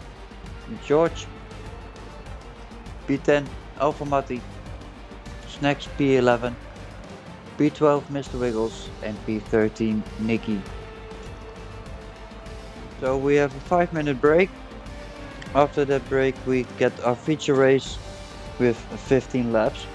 George. P10 Alpha Mati. Snacks P11. P12 Mr. Wiggles and P13 Nikki. So we have a 5-minute break. After that break we get our feature race with 15 laps.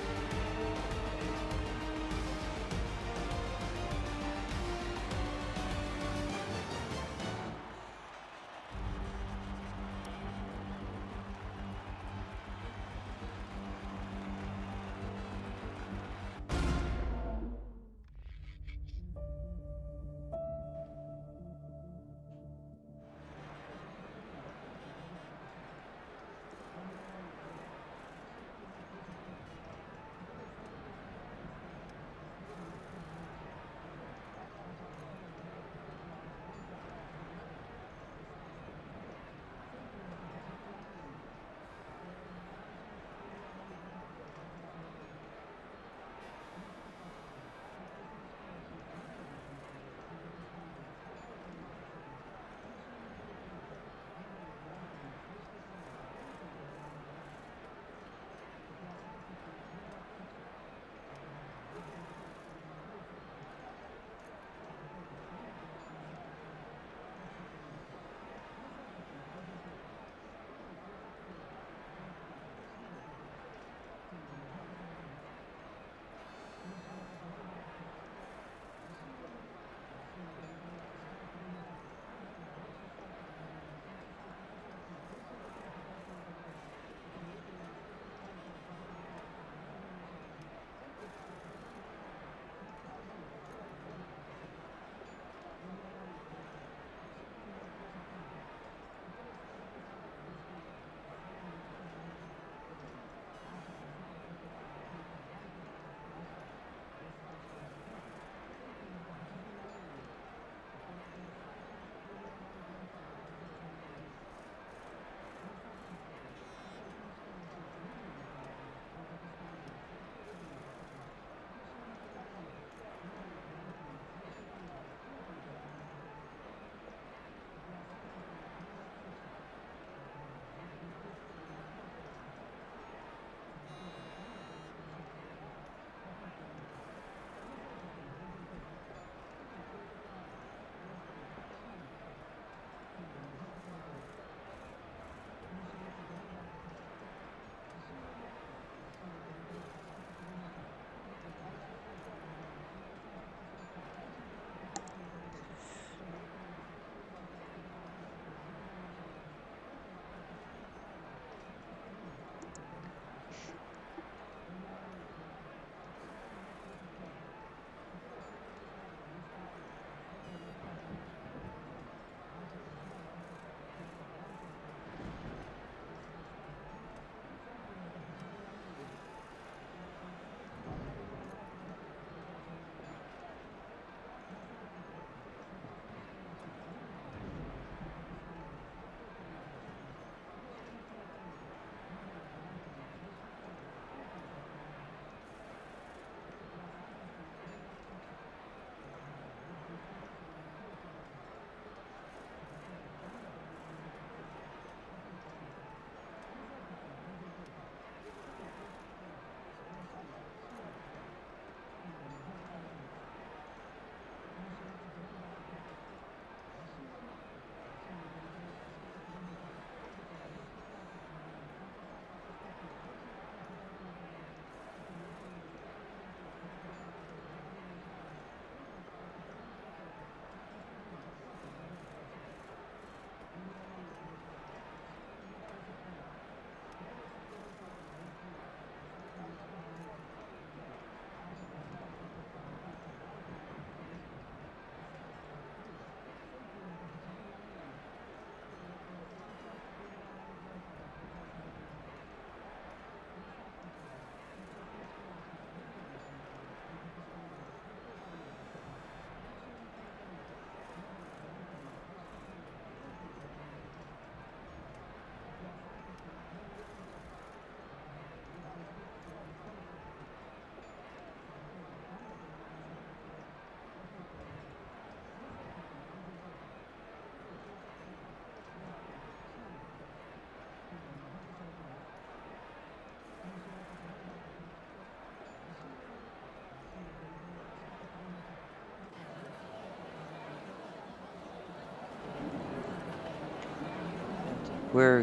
we're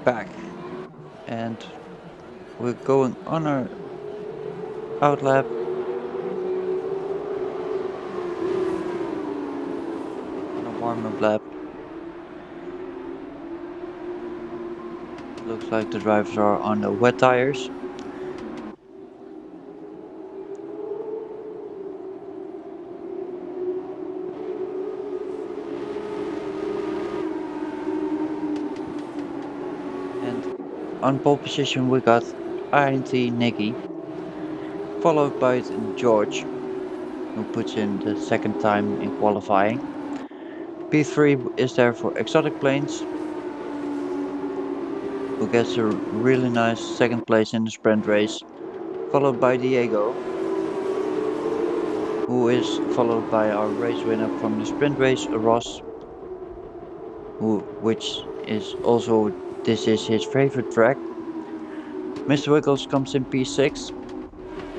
back and we're going on our out lap. On a warm-up lap. It looks like the drivers are on the wet tires. And on pole position we got INT Nicky, followed by George, who puts in the second time in qualifying. P3 is there for Exotic Planes, who gets a really nice second place in the sprint race, followed by Diego, who is followed by our race winner from the sprint race, Ross, which is also this is his favorite track. Mr. Wiggles comes in P6,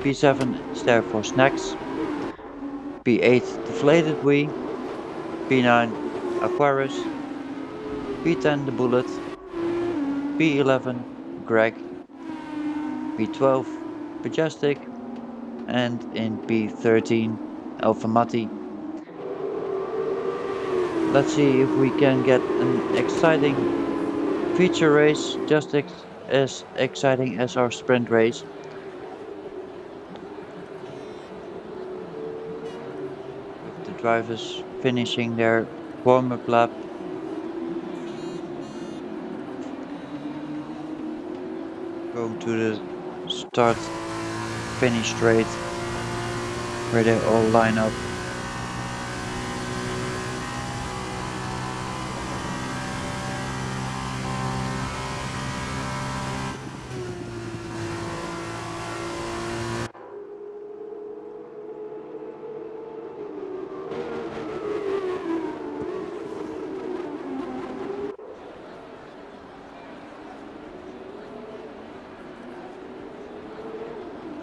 P7 is there for Snacks, P8 Deflated Wii, P9 Aquarius, P10 The Bullet, P11 Greg, P12 Majestic, and in P13 Alpha Mati. Let's see if we can get an exciting feature race, just as exciting as our sprint race. With the drivers finishing their warm-up lap. Going to the start finish straight where they all line up.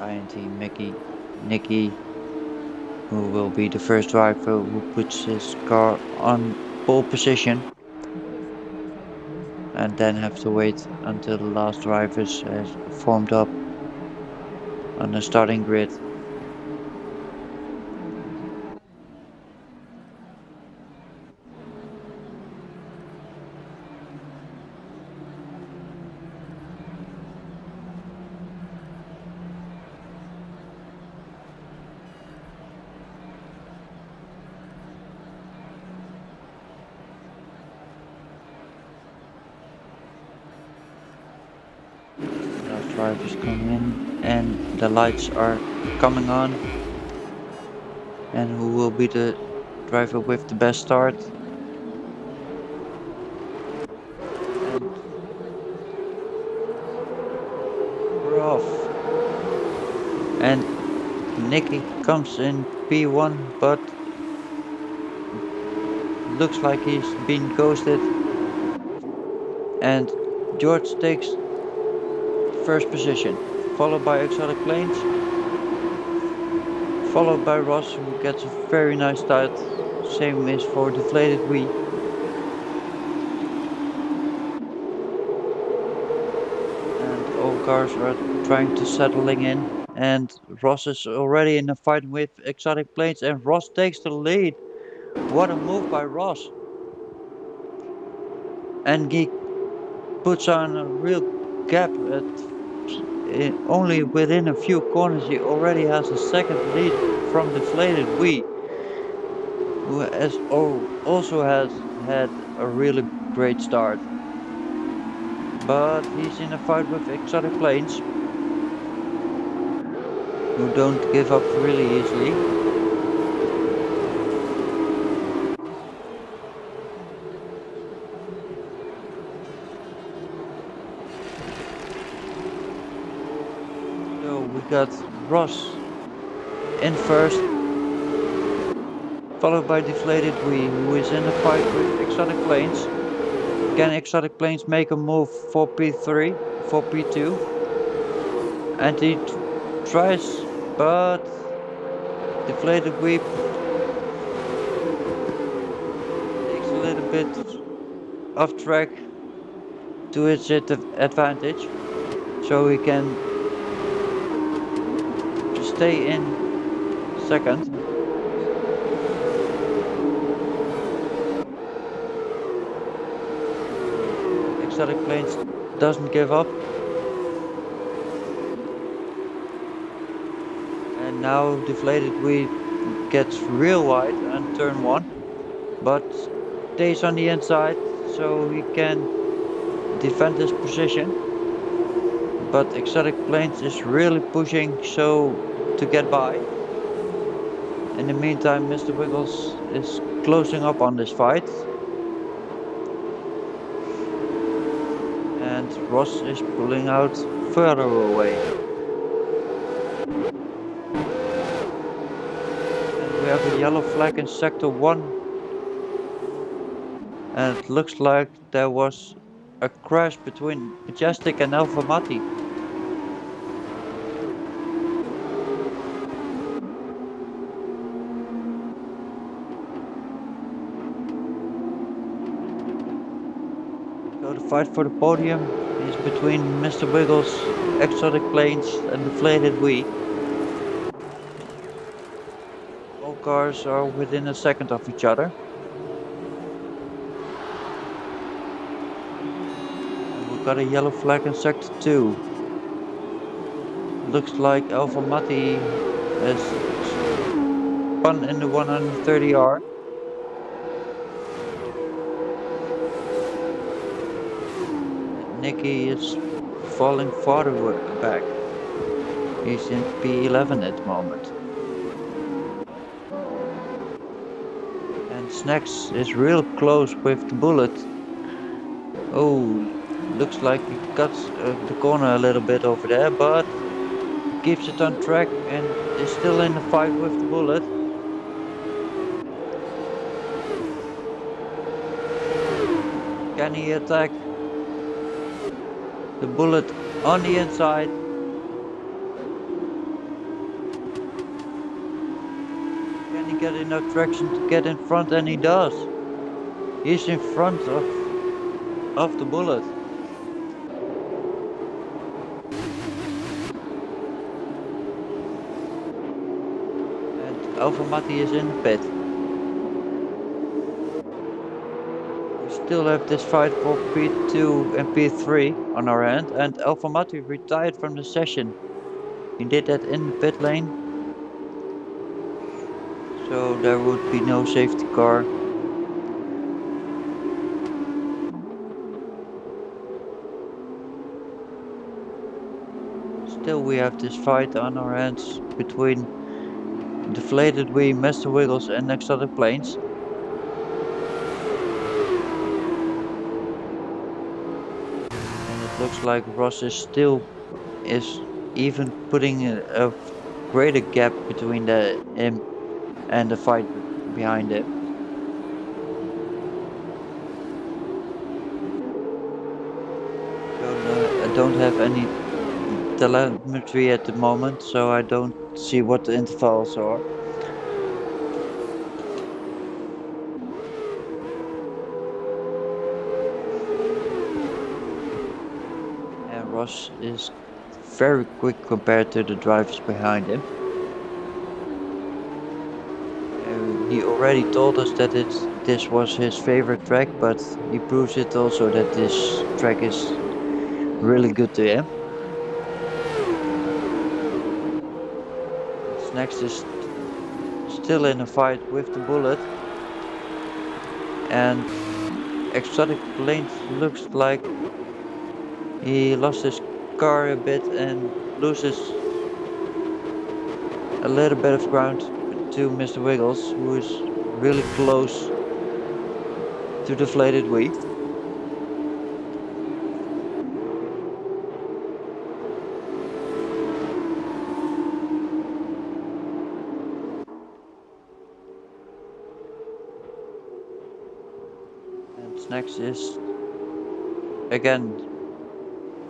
INT Nicky, who will be the first driver who puts his car on pole position, and then have to wait until the last drivers has formed up on the starting grid. Last drivers come in and the lights are coming on. And who will be the driver with the best start? And we're off. And Nicky comes in P1, but looks like he's been ghosted. And George takes first position, followed by Exotic Planes, followed by Ross, who gets a very nice start. Same is for Deflated Wii. And all cars are trying to settling in. And Ross is already in a fight with Exotic Planes, and Ross takes the lead. What a move by Ross. And he puts on a real gap at only within a few corners. He already has a second lead from Deflated Wii, who also has had a really great start. But he's in a fight with Exotic Planes, who don't give up really easily. So we got Ross in first, followed by Deflated Wii, who is in a fight with Exotic Planes. Can Exotic Planes make a move for P3, for P2? And he tries, but Deflated Wii takes a little bit off track to its advantage, so he can stay in second. Exotic Plains doesn't give up. And now Deflated Wheat gets real wide on turn 1, but stays on the inside so he can defend his position. But Exotic Plains is really pushing so to get by. In the meantime, Mr. Wiggles is closing up on this fight. And Ross is pulling out further away. And we have a yellow flag in sector 1. And it looks like there was a crash between Majestic and Alpha Mati. So the fight for the podium is between Mr. Wiggles, Exotic Plains and Deflated Wheat. All cars are within a second of each other. And we've got a yellow flag in sector 2. Looks like Alpha Mati has spun in the 130R. Nicky is falling farther back. He's in P11 at the moment. And Snacks is real close with the bullet. Oh, looks like he cuts the corner a little bit over there, but keeps it on track and is still in the fight with the bullet. Can he attack the bullet on the inside? Can he get enough traction to get in front? And he does. He's in front of the bullet. And Alpha Mati is in the pit. We still have this fight for P2 and P3 on our end, and Alpha Mati retired from the session. He did that in the pit lane, so there would be no safety car. Still we have this fight on our hands between Deflated Wheat, Mr. Wiggles and Exotic Plains. And it looks like Ross is even putting a greater gap between him and the fight behind him. I don't have any telemetry at the moment, so I don't see what the intervals are. And Ross is very quick compared to the drivers behind him. He already told us that this was his favorite track, but he proves it also that this track is really good to him. Next is still in a fight with the bullet, and Exotic Plains looks like he lost his car a bit and loses a little bit of ground to Mr. Wiggles, who is really close to Deflated Wheat. Next is again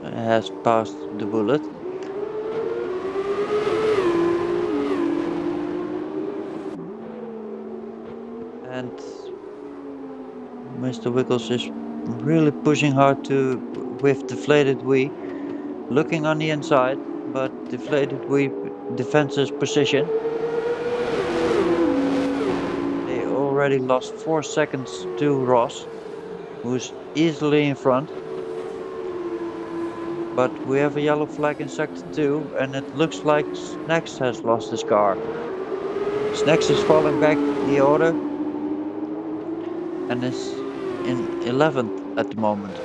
has passed the bullet. And Mr. Wiggles is really pushing hard to with Deflated Wee looking on the inside, but Deflated Wee defends his position. They already lost 4 seconds to Ross, who's easily in front. But we have a yellow flag in sector 2, and it looks like Snacks has lost his car. Snacks is falling back the order and is in 11th at the moment.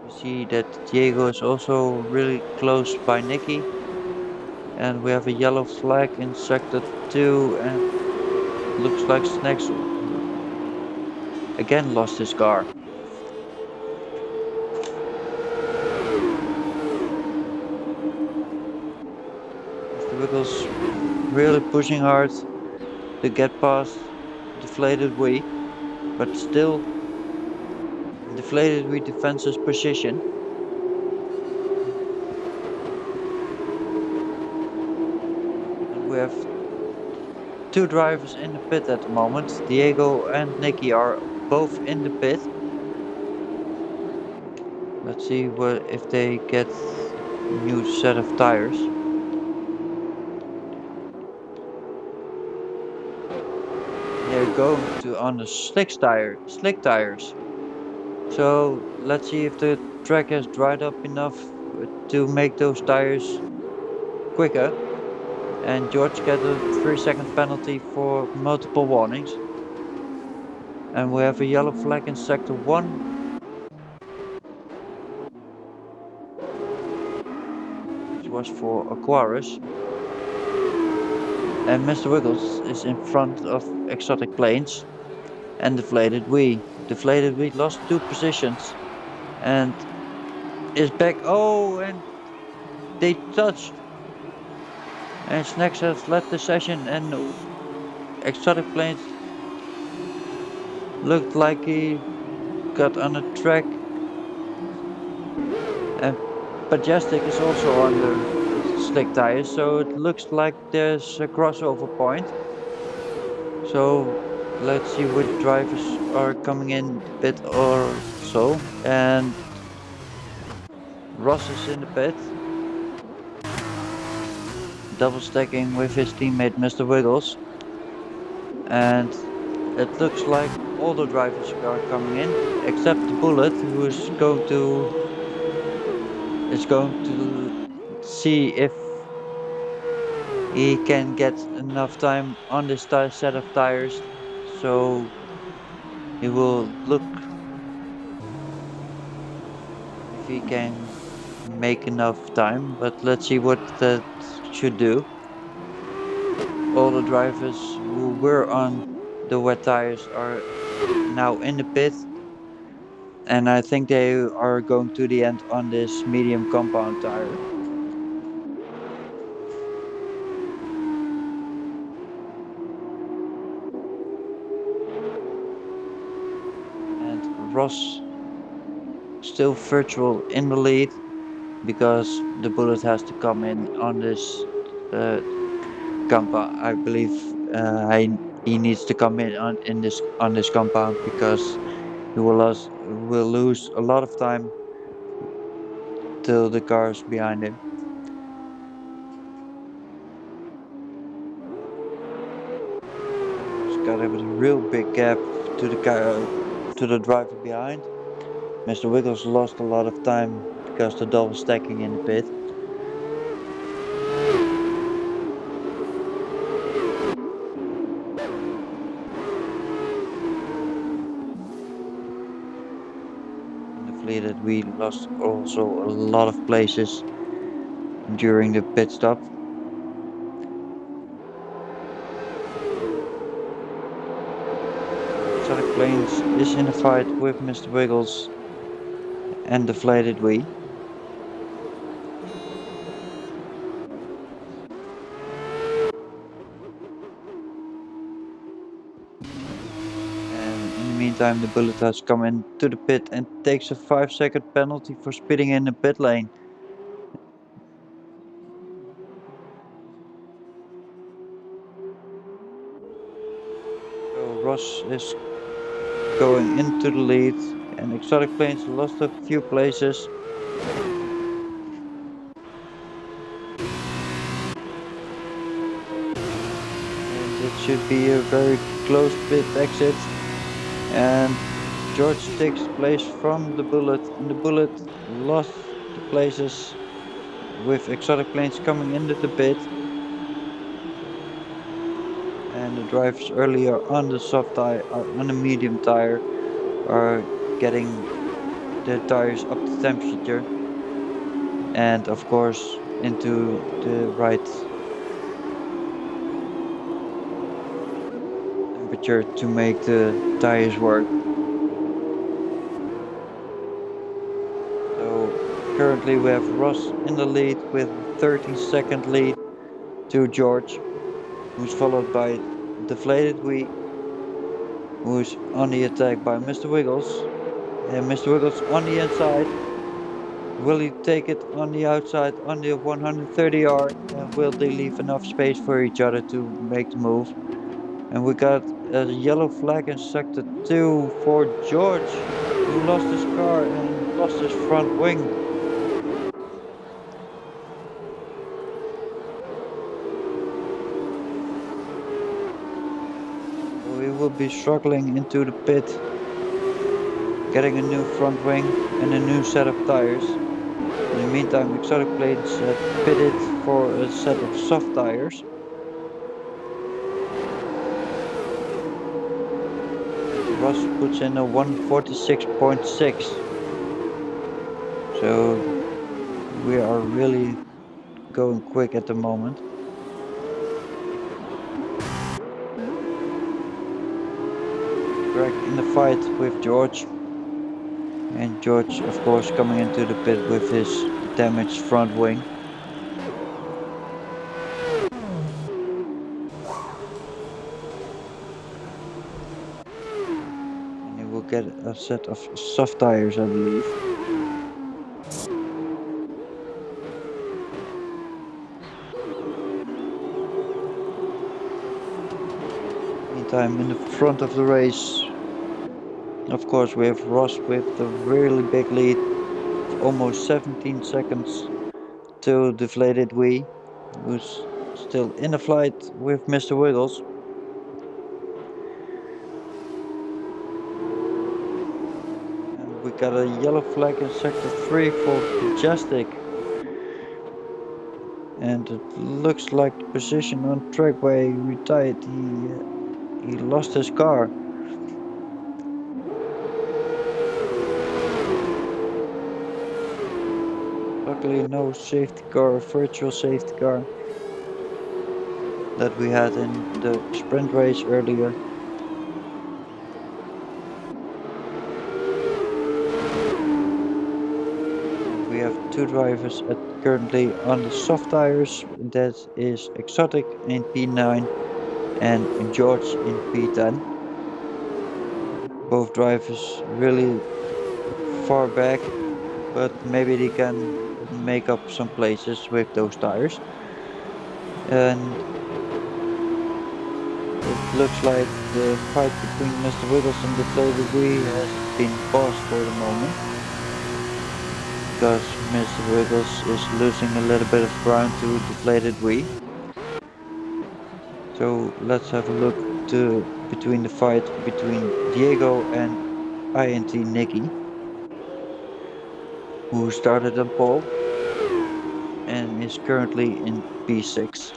We see that Diego is also really close by Nicky. And we have a yellow flag in sector 2, and looks like Snacks again lost his car. Mr. Wiggles really pushing hard to get past Deflated Wee, but still Deflated Wee defends his position. And we have 2 drivers in the pit at the moment. Diego and Nicky are both in the pit. Let's see if they get a new set of tires. They're going to on the slick tires. So let's see if the track has dried up enough to make those tires quicker. And George gets a 3-second penalty for multiple warnings. And we have a yellow flag in sector 1. Which was for Aquarius. And Mr. Wiggles is in front of Exotic Plains and Deflated Wee. Deflated Wee lost 2 positions and is back. Oh, and they touched. And Snacks has left the session, and Exotic Plains looked like he got on a track. And Majestic is also under slick tires, so it looks like there's a crossover point. So let's see which drivers are coming in pit or so. And Ross is in the pit, double stacking with his teammate Mr. Wiggles. And it looks like all the drivers are coming in except the Bullet, who is going to see if he can get enough time on this set of tires, so he will look if he can make enough time, but let's see what that should do. All the drivers who were on the wet tires are now in the pit, and I think they are going to the end on this medium compound tire. And Ross still virtual in the lead because the Bullet has to come in on this compound. I believe he needs to come in on this compound because he will lose a lot of time till the cars behind him. He's got a real big gap to the driver behind. Mr. Wiggles lost a lot of time because the double stacking in the pit. That we lost also a lot of places during the pit stop. Exotic Plains is in a fight with Mr. Wiggles and Deflated Wee. Meantime, the Bullet has come into the pit and takes a 5-second penalty for speeding in the pit lane. Ross is going into the lead, and Exotic Plains lost a few places. And it should be a very close pit exit. And George takes place from the Bullet, and the Bullet lost the places with Exotic Plains coming into the pit. And the drivers earlier on the soft tire, on the medium tire, are getting their tires up to temperature, and of course into the right temperature to make the tires work. So currently we have Ross in the lead with a 13-second lead to George, who's followed by Deflated Wee, who's on the attack by Mr. Wiggles. And Mr. Wiggles on the inside. Will he take it on the outside on the 130R? And will they leave enough space for each other to make the move? And we got a yellow flag in sector 2 for George, who lost his car and lost his front wing. So he will be struggling into the pit, getting a new front wing and a new set of tires. In the meantime, Exotic Plains pitted for a set of soft tires. And Ross puts in a 146.6. So we are really going quick at the moment. Greg in the fight with George. And George, of course, coming into the pit with his damaged front wing. And he will get a set of soft tires, I believe. Meantime, in the front of the race, of course, we have Ross with a really big lead of almost 17 seconds to Deflated Wee, who's still in the flight with Mr. Wiggles. And we got a yellow flag in sector 3 for Majestic. And it looks like the position on track where he retired, he lost his car. Luckily no safety car, virtual safety car that we had in the sprint race earlier. And we have two drivers currently on the soft tires. That is Exotic in P9 and George in P10. Both drivers really far back, but maybe they can make up some places with those tires. And it looks like the fight between Mr. Wiggles and Deflated Wee has been paused for the moment, because Mr. Wiggles is losing a little bit of ground to Deflated Wee. So let's have a look between the fight between Diego and INT Nicky, who started on pole and is currently in P6.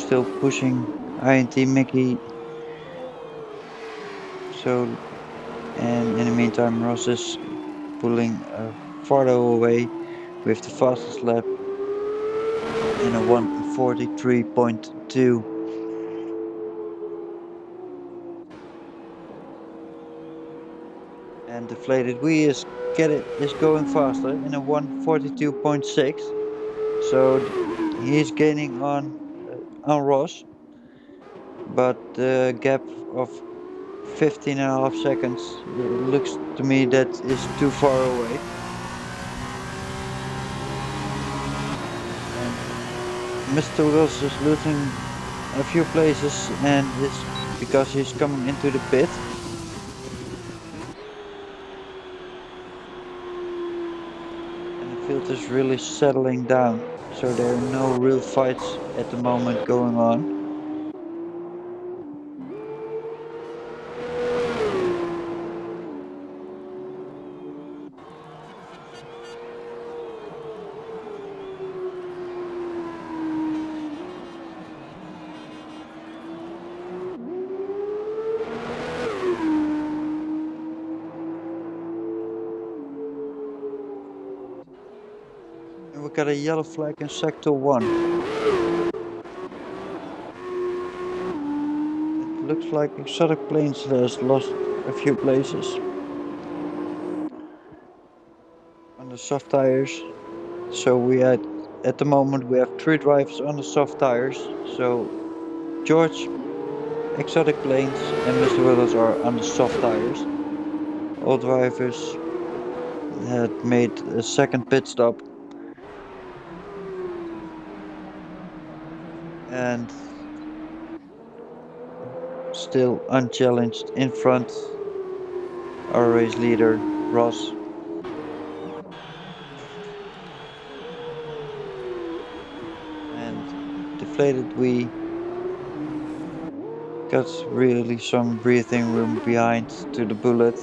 still pushing INT Mickey. So, and in the meantime, Ross is pulling farther away with the fastest lap in a 1:43.2. And Deflated Wee is going faster in a 1:42.6. So he's gaining on Ross, but the gap of 15.5 seconds looks to me that is too far away. And Mr. Wills is losing a few places, and it's because he's coming into the pit. And the field is really settling down, so there are no real fights at the moment going on. And we got a yellow flag in sector 1. It looks like Exotic Plains has lost a few places on the soft tires. So at the moment we have 3 drivers on the soft tires. So George, Exotic Plains and Mr. Willis are on the soft tires. All drivers had made a second pit stop. And still unchallenged in front, our race leader, Ross. And Deflated Wee got really some breathing room behind to the Bullet,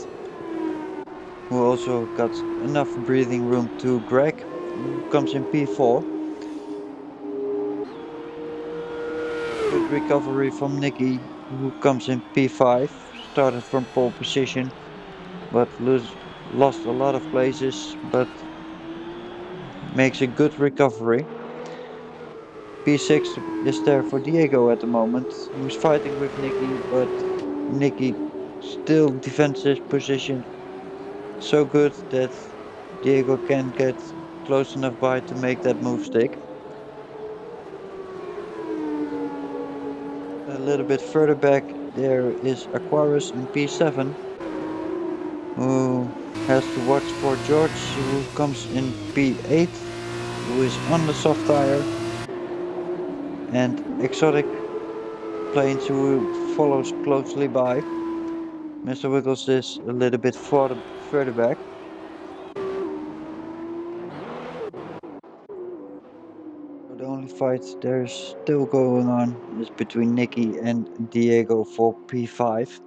who also got enough breathing room to Greg, who comes in P4. Good recovery from Nicky, who comes in P5, started from pole position, but lost a lot of places, but makes a good recovery. P6 is there for Diego at the moment, who's fighting with Nicky, but Nicky still defends his position so good that Diego can get close enough by to make that move stick. A little bit further back there is Aquarius in P7, who has to watch for George, who comes in P8, who is on the soft tire, and Exotic Plains, who follows closely by. Mr. Wiggles is a little bit further back. The only fight there's still going on is between Nicky and Diego for P5.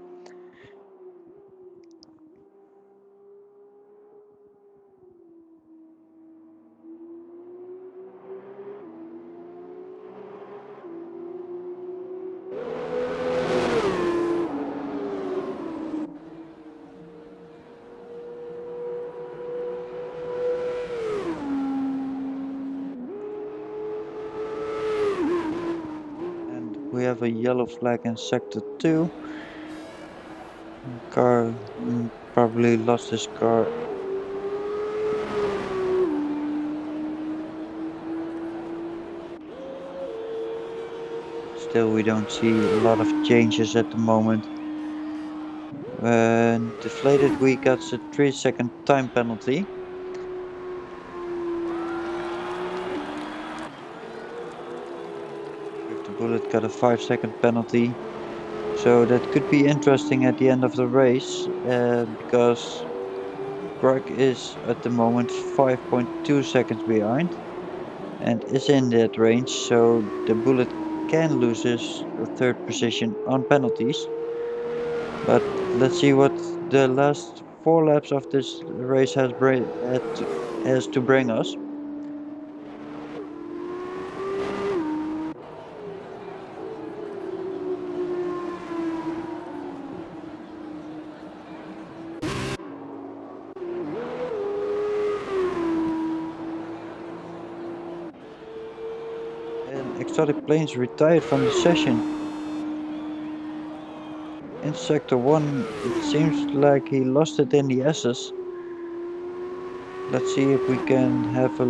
We have a yellow flag in sector 2. Car probably lost his car. Still, we don't see a lot of changes at the moment. Deflated Wee got a 3-second time penalty. The Bullet got a 5-second penalty. So that could be interesting at the end of the race, because Greg is at the moment 5.2 seconds behind and is in that range, so the Bullet can lose his third position on penalties. But let's see what the last 4 laps of this race has to bring us. exotic planes retired from the session. In Sector 1, it seems like he lost it in the S's. Let's see if we can have a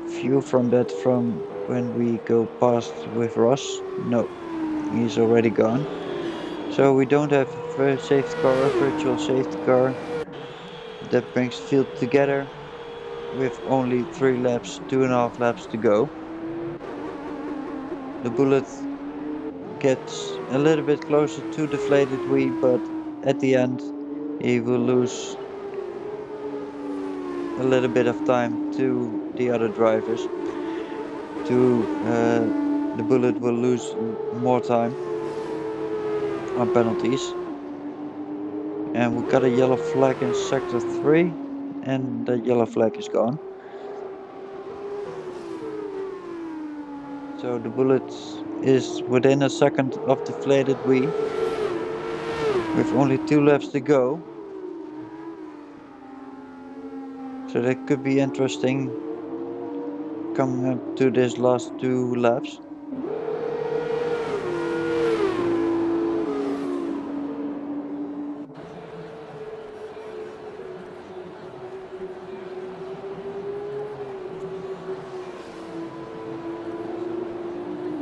view from that from when we go past with Ross. No, he's already gone. So we don't have a safety car, a virtual safety car. That brings field together with only 3 laps, 2.5 laps to go. The Bullet gets a little bit closer to deflated wheel, but at the end he will lose a little bit of time to the other drivers. The Bullet will lose more time on penalties. And we got a yellow flag in Sector 3, and the yellow flag is gone. So the Bullet is within a second of deflated wheel, with only 2 laps to go. So that could be interesting coming up to this last 2 laps.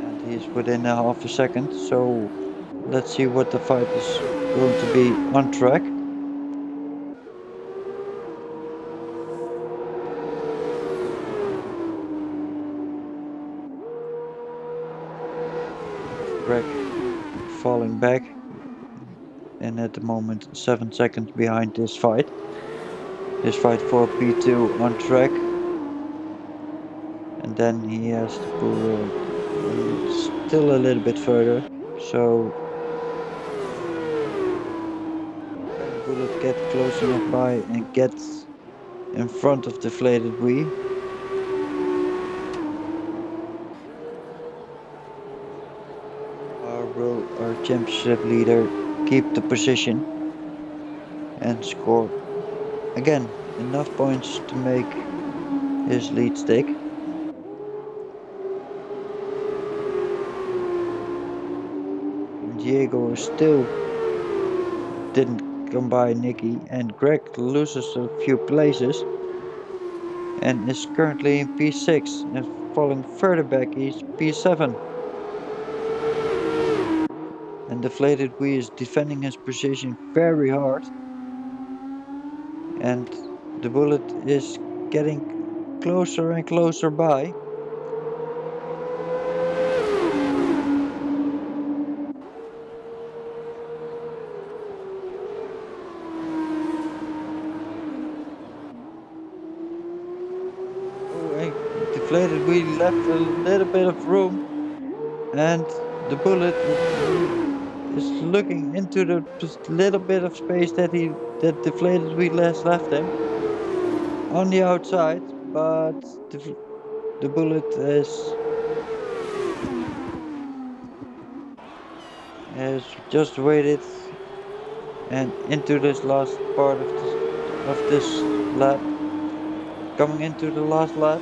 And he's within a half a second, so let's see what the fight is going to be on track. Greg falling back, and at the moment 7 seconds behind this fight. This fight for P2 on track, and then he has to pull still a little bit further. So can the Bullet get close enough by and get in front of deflated wheel? Will our championship leader keep the position and score again enough points to make his lead stick? Diego still didn't come by Nicky, and Greg loses a few places and is currently in P6, and falling further back he's P7. And deflated wheel is defending his position very hard, and the Bullet is getting closer and closer by. Oh, and deflated wheel left a little bit of room, and the Bullet is looking into the little bit of space that deflated wheel has left him on the outside, but the Bullet has just waited and into this last part of this lap, coming into the last lap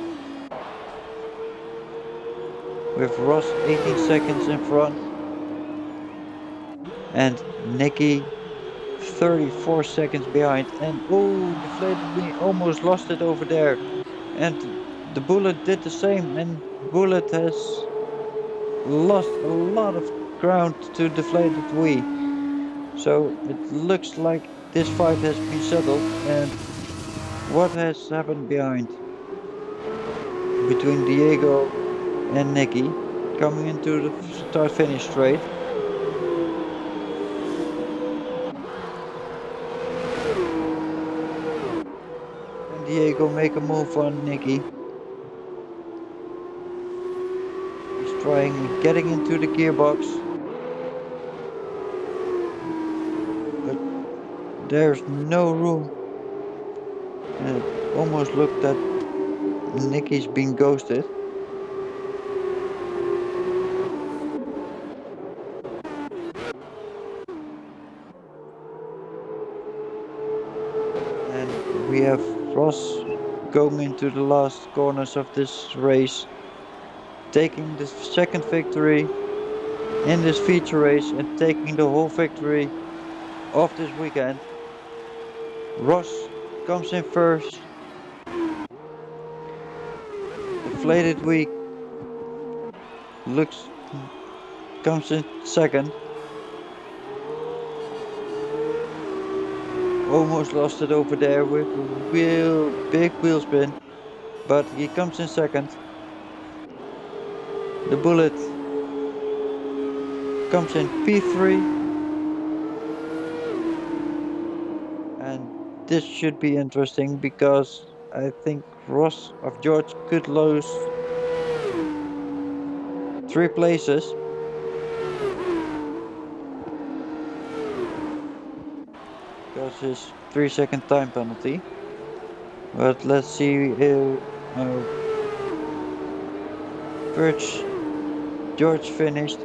with Ross 18 seconds in front and Nicky 34 seconds behind. And oh, deflated wheel almost lost it over there, and the Bullet did the same, and Bullet has lost a lot of ground to deflated wheel. So it looks like this fight has been settled, and what has happened behind between Diego and Nicky coming into the start finish straight. And Diego make a move on Nicky. He's trying getting into the gearbox, but there's no room. And it almost looked that Nicky's been ghosted. And we have Ross going into the last corners of this race, taking the second victory in this feature race and taking the whole victory of this weekend. Ross comes in first. Deflated Week comes in second. Almost lost it over there with a big wheel spin, but he comes in second. The Bullet comes in P3, and this should be interesting because I think IRossJ could lose 3 places. Because his 3-second time penalty. But let's see Birch George finished.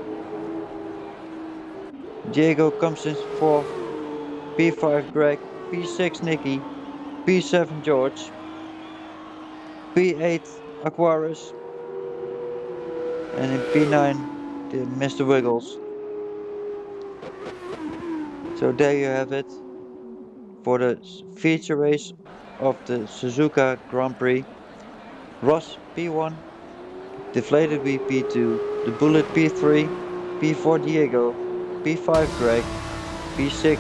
Diego comes in fourth. P5 Greg, P6 Nicky, P7 George, P8 Aquarius, and in P9 Mr. Wiggles. So there you have it for the feature race of the Suzuka Grand Prix. Ross P1, Deflated Week P2, The Bullet P3, P4 Diego, P5 Greg, P6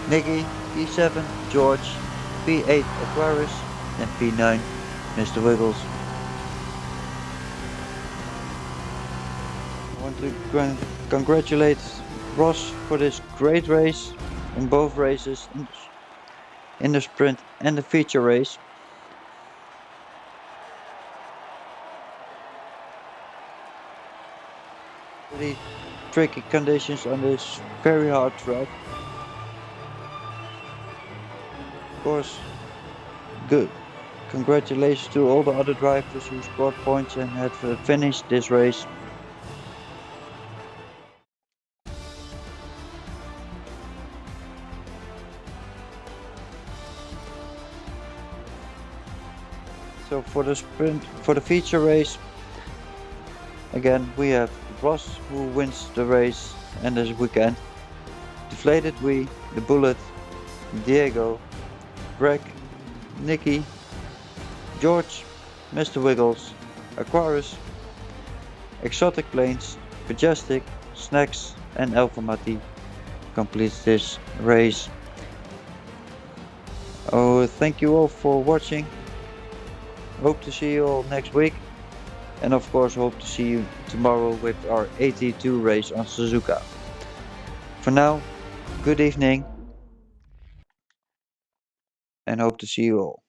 Nicky, P7 George, P8 Aquarius, and P9 Mr. Wiggles. I want to congratulate Ross for this great race in both races, in the sprint and the feature race. Really tricky conditions on this very hard track. Of course, good. Congratulations to all the other drivers who scored points and had finished this race. So for the sprint, for the feature race, again we have Ross who wins the race and this weekend. Deflated Wee, The Bullet, Diego, Greg, Nicky, George, Mr. Wiggles, Aquarius, Exotic Planes, Majestic, Snacks, and Alpha Mati completes this race. Oh, thank you all for watching. Hope to see you all next week. And of course hope to see you tomorrow with our 82 race on Suzuka. For now, good evening. And hope to see you all.